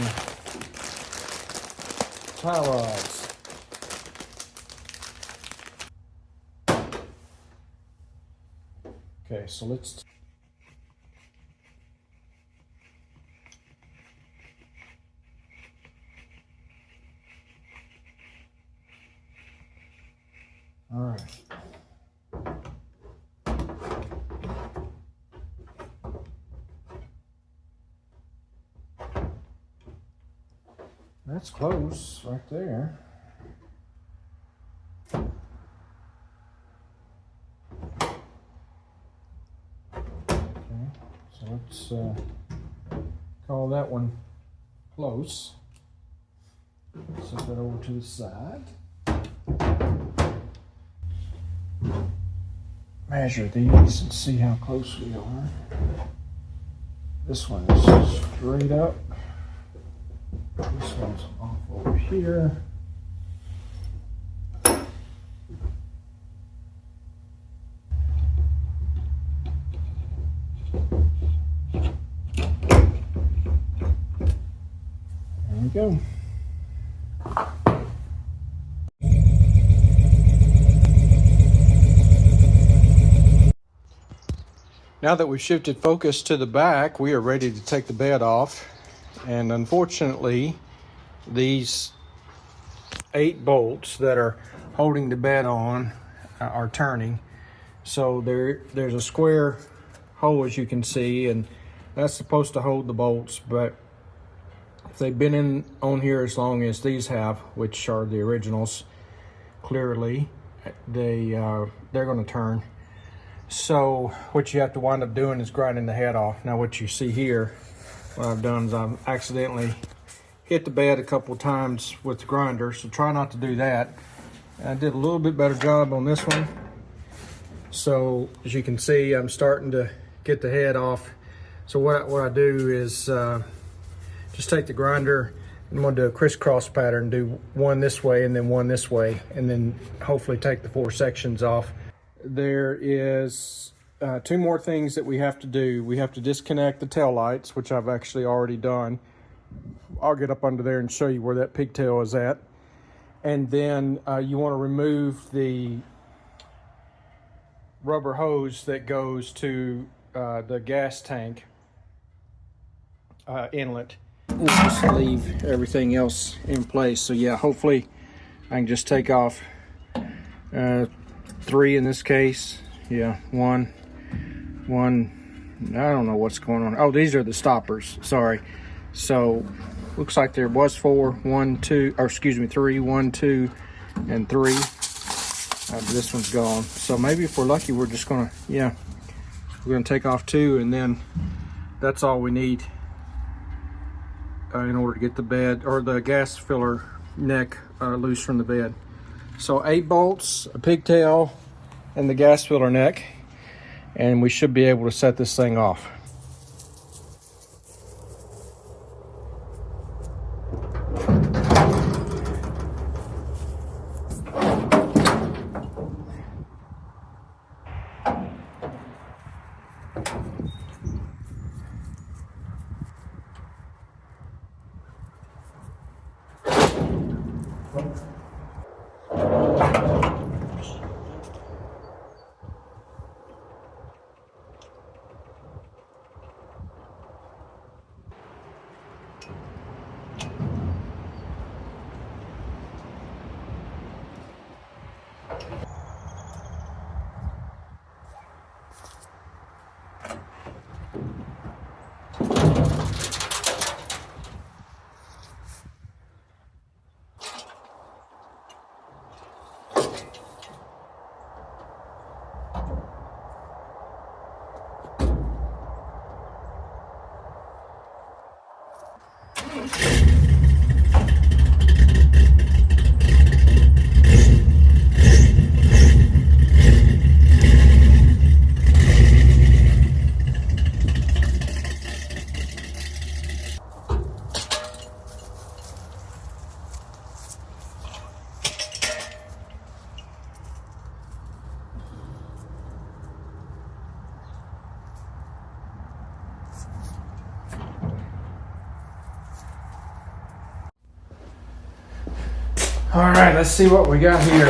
tie rods. Okay, so let's all right. That's close right there. Okay, so let's call that one close. Set that over to the side. Measure these and see how close we are. This one is straight up. This one's off over here. There we go. Now that we've shifted focus to the back, we are ready to take the bed off. And unfortunately, these 8 bolts that are holding the bed on are turning. So there's a square hole, as you can see, and that's supposed to hold the bolts, but if they've been in on here as long as these have, which are the originals, clearly, they're going to turn. So what you have to wind up doing is grinding the head off. Now what you see here, what I've done is I've accidentally hit the bed a couple of times with the grinder, so try not to do that. I did a little bit better job on this one. So as you can see, I'm starting to get the head off. So what I do is just take the grinder, and I'm going to do a crisscross pattern, do one this way and then one this way, and then hopefully take the 4 sections off. There is 2 more things that we have to do. We have to disconnect the tail lights, which I've actually already done. I'll get up under there and show you where that pigtail is at. And then you want to remove the rubber hose that goes to the gas tank inlet. We'll just leave everything else in place. So yeah, hopefully I can just take off 3 in this case. Yeah, one. I don't know what's going on. Oh, these are the stoppers. Sorry. So looks like there was 4. 1, 2, or excuse me, 3. 1, 2, and 3. This one's gone. So maybe if we're lucky, we're just gonna, yeah, we're gonna take off 2, and then that's all we need in order to get the bed or the gas filler neck loose from the bed. So 8 bolts, a pigtail, and the gas filler neck, and we should be able to set this thing off. All right, let's see what we got here.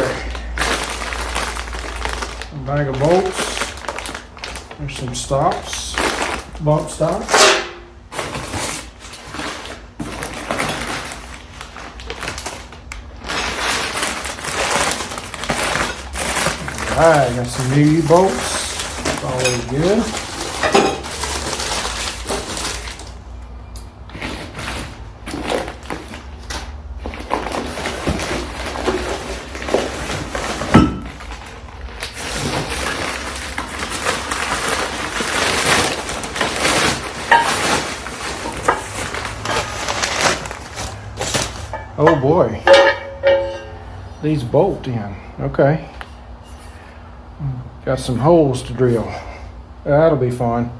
A bag of bolts. There's some stops, bolt stops. All right, got some new bolts. That's always good. Oh boy, these bolt in. Okay, got some holes to drill. That'll be fun.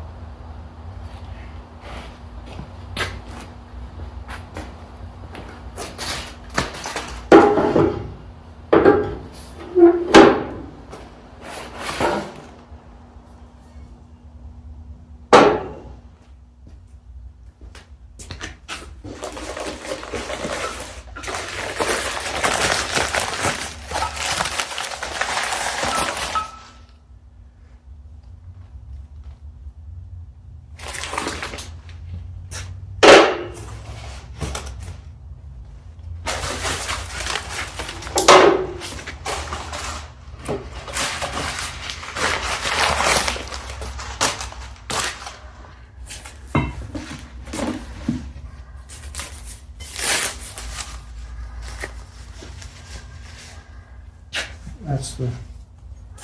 That's the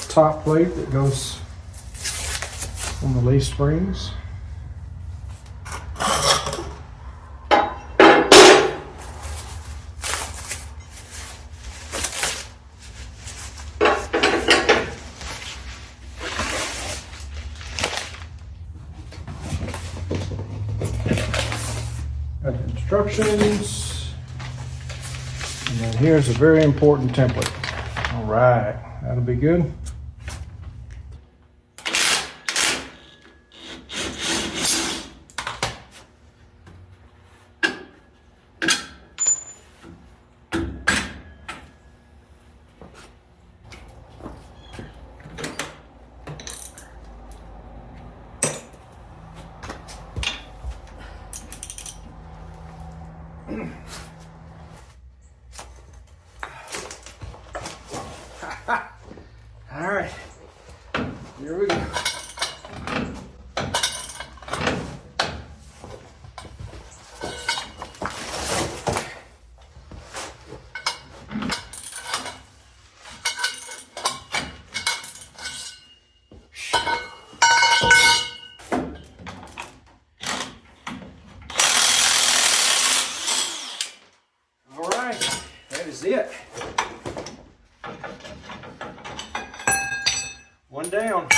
top plate that goes on the leaf springs. Got the instructions. And then here's a very important template. All right, that'll be good. All right, here we go. All right, that is it. One down.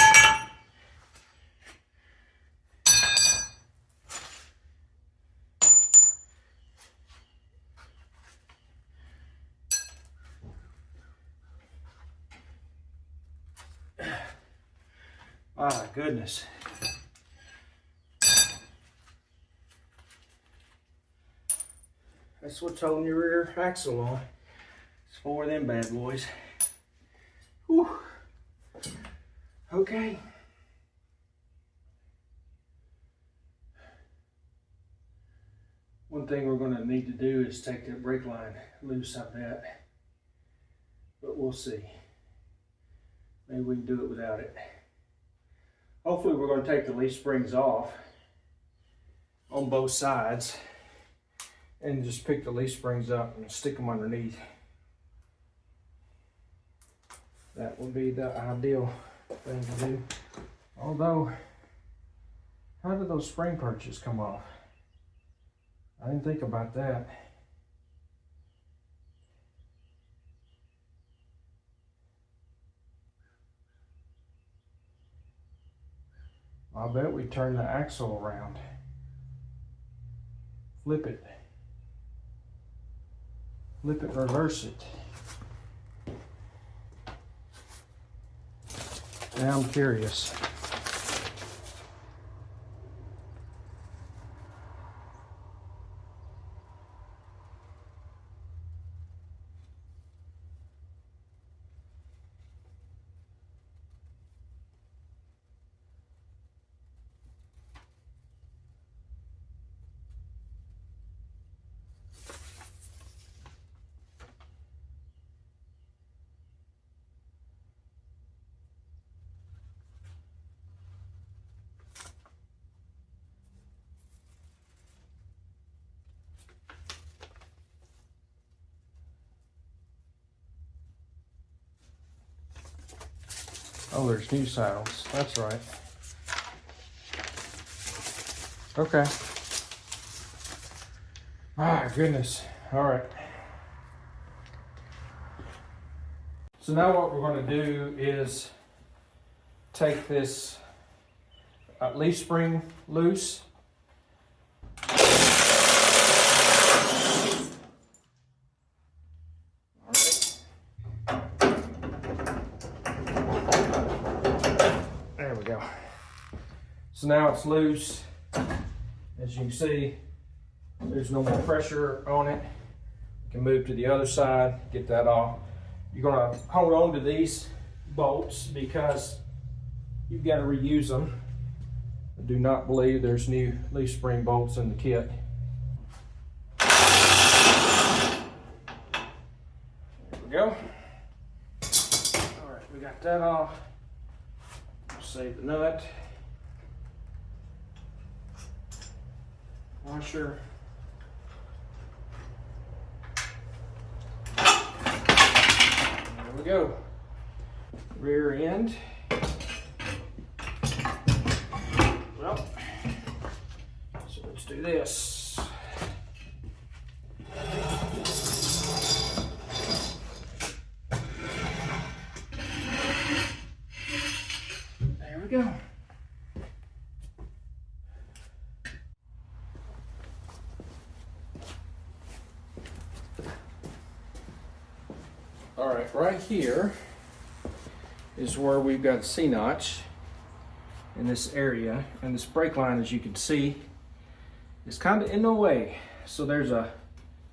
My goodness. That's what's holding your rear axle on. It's four of them bad boys. Whew. Okay. One thing we're going to need to do is take that brake line loose, I bet. But we'll see. Maybe we can do it without it. Hopefully we're going to take the leaf springs off on both sides and just pick the leaf springs up and stick them underneath. That would be the ideal thing to do. Although, how did those spring perches come off? I didn't think about that. I bet we turn the axle around. Flip it. Flip it, reverse it. Now I'm curious. Oh, there's new saddles. That's right. Okay. My goodness. All right. So now what we're going to do is take this leaf spring loose. There we go. So now it's loose. As you can see, there's no more pressure on it. You can move to the other side, get that off. You're gonna hold on to these bolts because you've got to reuse them. I do not believe there's new leaf spring bolts in the kit. There we go. All right, we got that off. Save the nut. Washer. There we go. Rear end. Well, so let's do this. There we go. All right, right here is where we've got a C-notch in this area, and this brake line, as you can see, is kind of in the way. So there's a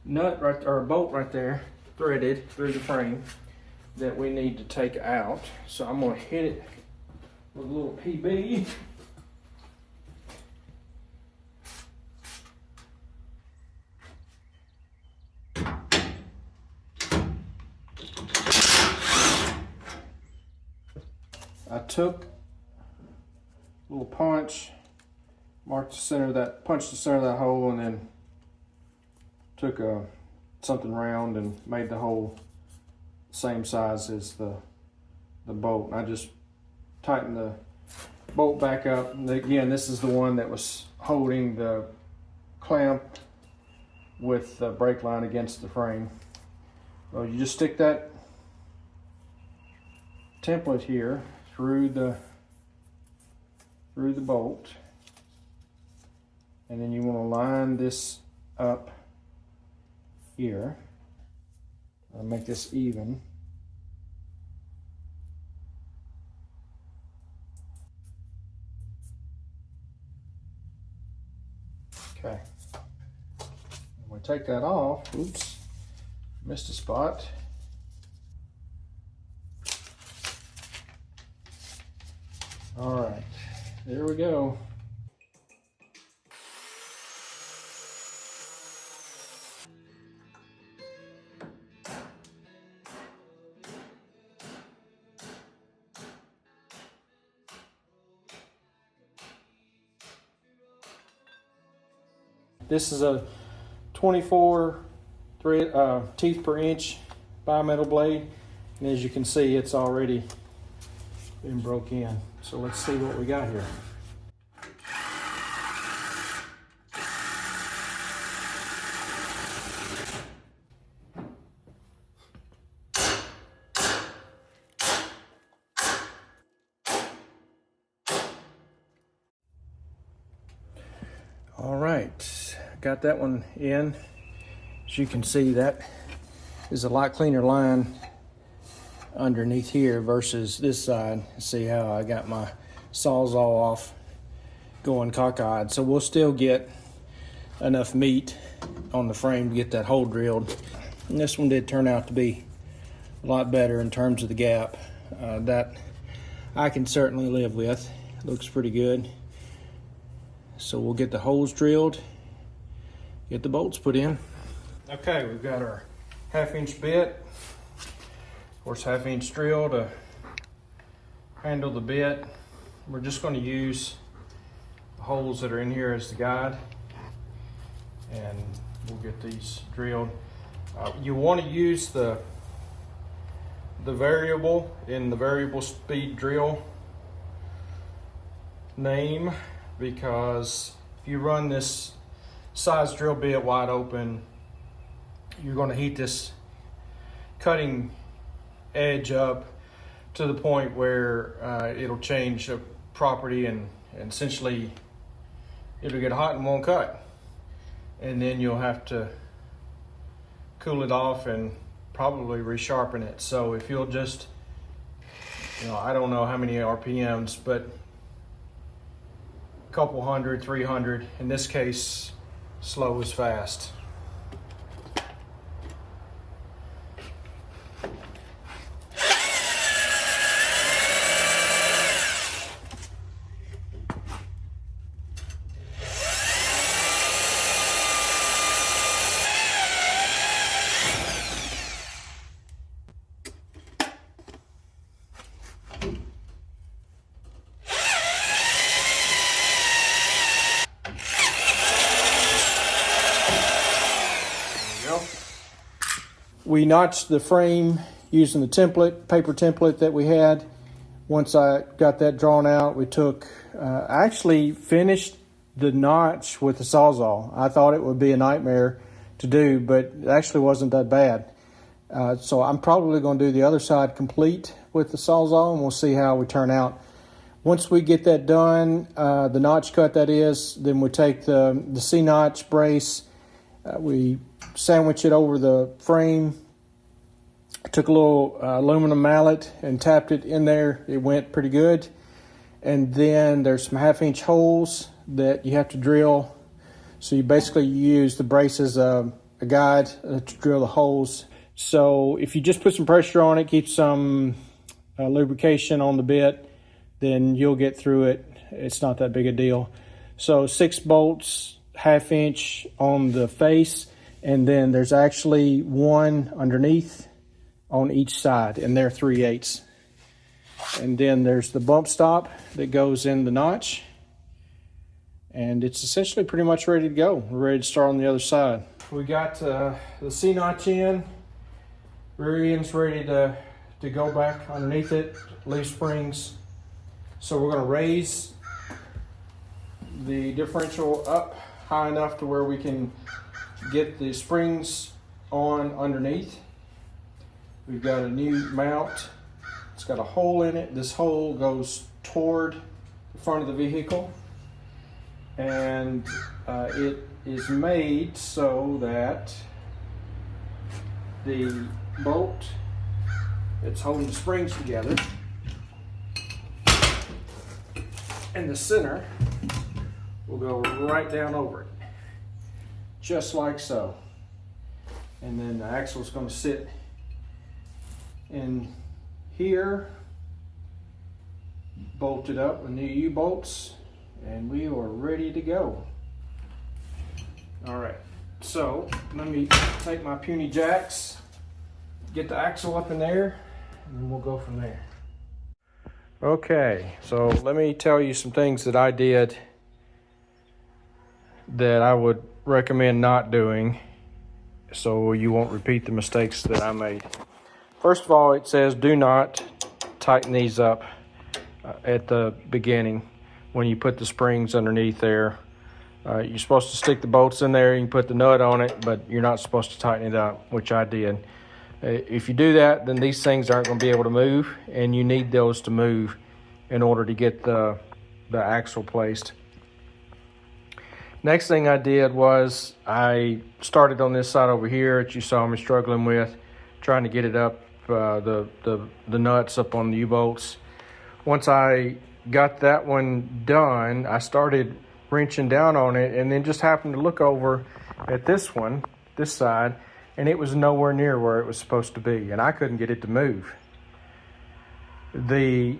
nut right, or a bolt right there, threaded through the frame, that we need to take out. So I'm gonna hit it with a little PB. I took a little punch, marked the center of that, punched the center of that hole, and then took something round and made the hole the same size as the bolt. And I just tightened the bolt back up. And again, this is the one that was holding the clamp with the brake line against the frame. So you just stick that template here through the bolt, and then you want to line this up here. I'll make this even. Okay. And we take that off. Oops, missed a spot. All right, there we go. This is a 24 teeth per inch bimetal blade, and as you can see, it's already been broke in. So let's see what we got here. All right, got that one in. As you can see, that is a lot cleaner line underneath here versus this side. See how I got my sawzall off going cockeyed. So we'll still get enough meat on the frame to get that hole drilled. And this one did turn out to be a lot better in terms of the gap. That I can certainly live with. It looks pretty good. So we'll get the holes drilled, get the bolts put in. Okay, we've got our 1/2 inch bit. Of course, 1/2 inch drill to handle the bit. We're just going to use the holes that are in here as the guide, and we'll get these drilled. You want to use the the variable in the variable speed drill name, because if you run this size drill bit wide open, you're going to heat this cutting edge up to the point where it'll change a property, and essentially it'll get hot and won't cut, and then you'll have to cool it off and probably resharpen it. So if you'll just, I don't know how many RPMs, but a couple hundred, 300, in this case, slow is fast. We notched the frame using the paper template that we had. Once I got that drawn out, we I actually finished the notch with the Sawzall. I thought it would be a nightmare to do, but it actually wasn't that bad. So I'm probably going to do the other side complete with the Sawzall, and we'll see how we turn out. Once we get that done, the notch cut that is, then we take the C-notch brace, we sandwich it over the frame. I took a little aluminum mallet and tapped it in there. It went pretty good. And then there's some 1/2-inch holes that you have to drill. So you basically use the brace as a guide to drill the holes. So if you just put some pressure on it, keep some lubrication on the bit, then you'll get through it. It's not that big a deal. So 6 bolts, 1/2-inch on the face, and then there's actually one underneath on each side, and they're 3/8. And then there's the bump stop that goes in the notch, and it's essentially pretty much ready to go. We're ready to start on the other side. We got the C-notch in, rear end's ready to go back underneath it, leaf springs. So we're going to raise the differential up high enough to where we can get the springs on underneath. We've got a new mount. It's got a hole in it. This hole goes toward the front of the vehicle, and it is made so that the bolt that's holding the springs together in the center will go right down over it, just like so. And then the axle is going to sit in here, bolted up with new U-bolts, and we are ready to go. All right, so let me take my puny jacks, get the axle up in there, and then we'll go from there. Okay, so let me tell you some things that I did that I would recommend not doing so you won't repeat the mistakes that I made. First of all, it says do not tighten these up at the beginning when you put the springs underneath there. You're supposed to stick the bolts in there, you can put the nut on it, but you're not supposed to tighten it up, which I did. If you do that, then these things aren't going to be able to move, and you need those to move in order to get the axle placed. Next thing I did was I started on this side over here that you saw me struggling with, trying to get it up, the nuts up on the U-bolts. Once I got that one done, I started wrenching down on it, and then just happened to look over at this one, this side, and it was nowhere near where it was supposed to be, and I couldn't get it to move. The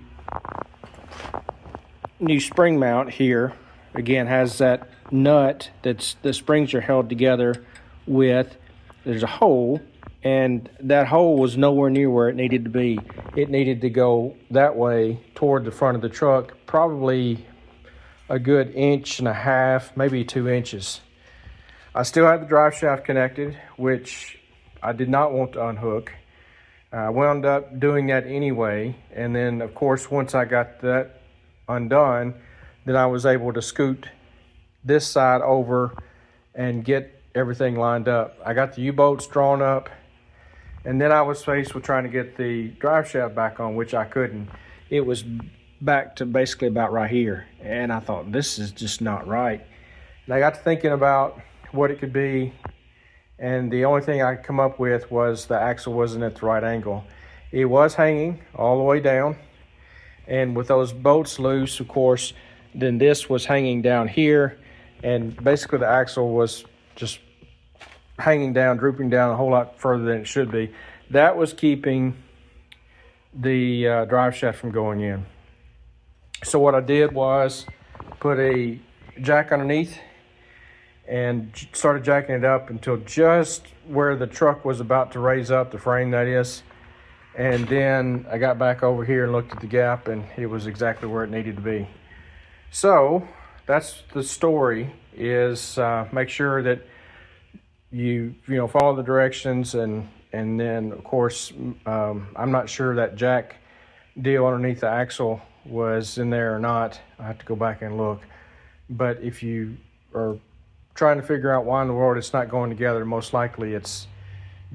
new spring mount here, again, has that nut that's the springs are held together with. There's a hole, and that hole was nowhere near where it needed to be. It needed to go that way toward the front of the truck, probably a good 1.5 inches, maybe 2 inches. I still have the drive shaft connected, which I did not want to unhook. I wound up doing that anyway, and then of course once I got that undone, then I was able to scoot this side over and get everything lined up. I got the U-bolts drawn up, and then I was faced with trying to get the drive shaft back on, which I couldn't. It was back to basically about right here, and I thought, this is just not right. And I got to thinking about what it could be, and the only thing I could come up with was the axle wasn't at the right angle. It was hanging all the way down, and with those bolts loose, of course, then this was hanging down here, and basically the axle was just hanging down, drooping down a whole lot further than it should be. That was keeping the drive shaft from going in. So what I did was put a jack underneath and started jacking it up until just where the truck was about to raise up, the frame that is. And then I got back over here and looked at the gap, and it was exactly where it needed to be. So that's the story, is make sure that you follow the directions, and then of course I'm not sure that jack deal underneath the axle was in there or not. I have to go back and look. But if you are trying to figure out why in the world it's not going together, most likely it's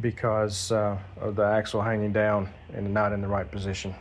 because of the axle hanging down and not in the right position.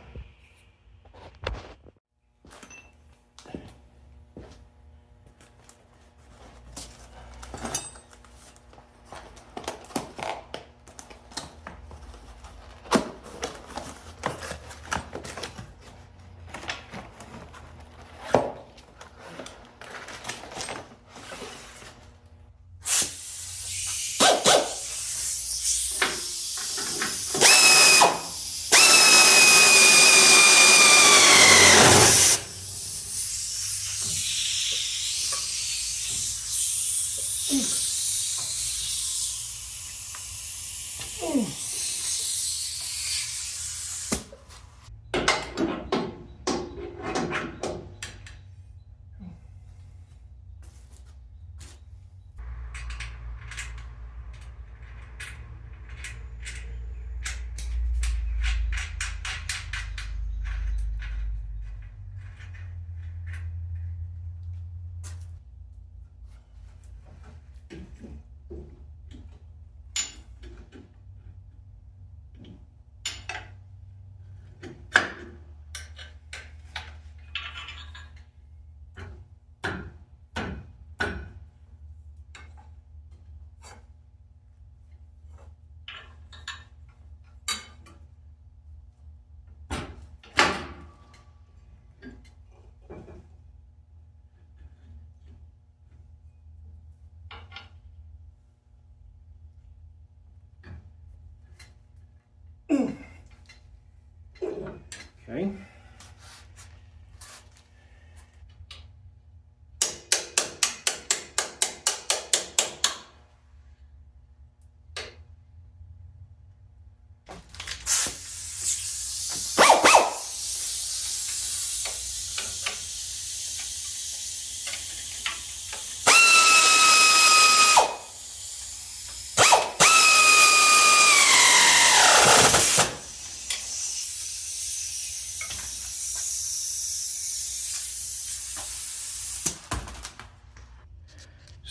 Okay.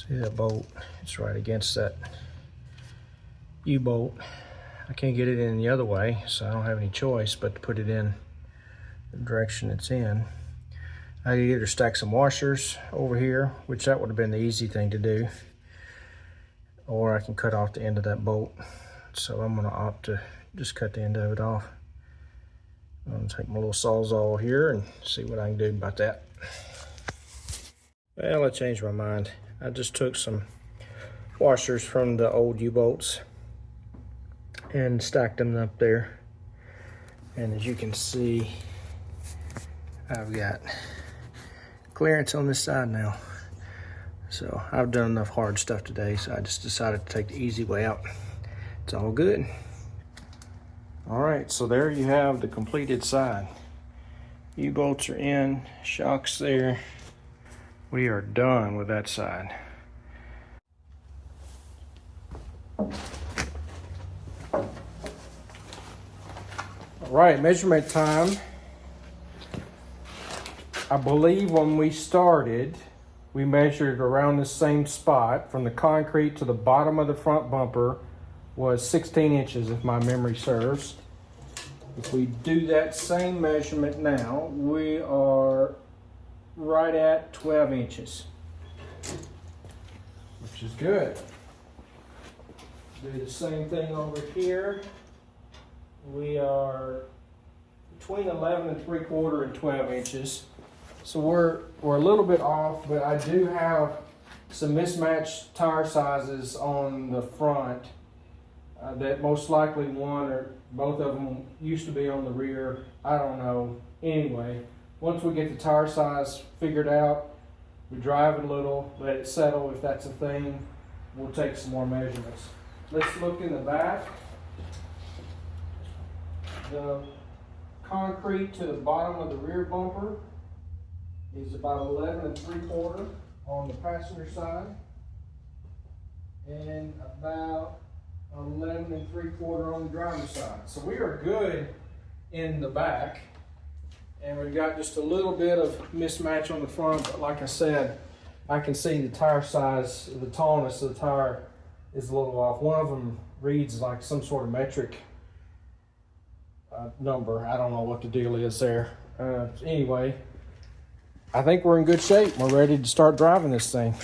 See that bolt? It's right against that U-bolt. I can't get it in the other way, so I don't have any choice but to put it in the direction it's in. I could either stack some washers over here, which that would have been the easy thing to do, or I can cut off the end of that bolt. So I'm gonna opt to just cut the end of it off. I'm gonna take my little Sawzall here and see what I can do about that. Well, I changed my mind. I just took some washers from the old U-bolts and stacked them up there. And as you can see, I've got clearance on this side now. So I've done enough hard stuff today, so I just decided to take the easy way out. It's all good. All right, so there you have the completed side. U-bolts are in, shocks there. We are done with that side. All right, measurement time. I believe when we started, we measured around the same spot from the concrete to the bottom of the front bumper was 16 inches, if my memory serves. If we do that same measurement now, we are right at 12 inches, which is good. Do the same thing over here. We are between 11 3/4 and 12 inches. So we're a little bit off, but I do have some mismatched tire sizes on the front that most likely one or both of them used to be on the rear. I don't know. Anyway, once we get the tire size figured out, we drive it a little, let it settle. If that's a thing, we'll take some more measurements. Let's look in the back. The concrete to the bottom of the rear bumper is about 11 3/4 on the passenger side and about 11 3/4 on the driver's side. So we are good in the back, and we've got just a little bit of mismatch on the front, but like I said, I can see the tire size, the tallness of the tire is a little off. One of them reads like some sort of metric number. I don't know what the deal is there. Anyway, I think we're in good shape. We're ready to start driving this thing.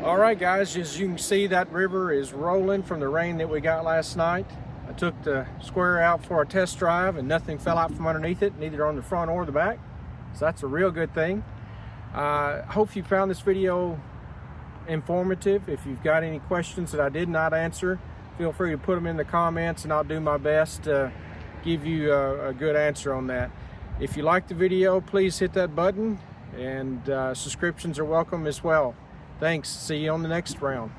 All right, guys, as you can see, that river is rolling from the rain that we got last night. I took the square out for a test drive and nothing fell out from underneath it, neither on the front or the back. So that's a real good thing. Hope you found this video informative. If you've got any questions that I did not answer, feel free to put them in the comments and I'll do my best to give you a good answer on that. If you like the video, please hit that button, and subscriptions are welcome as well. Thanks. See you on the next round.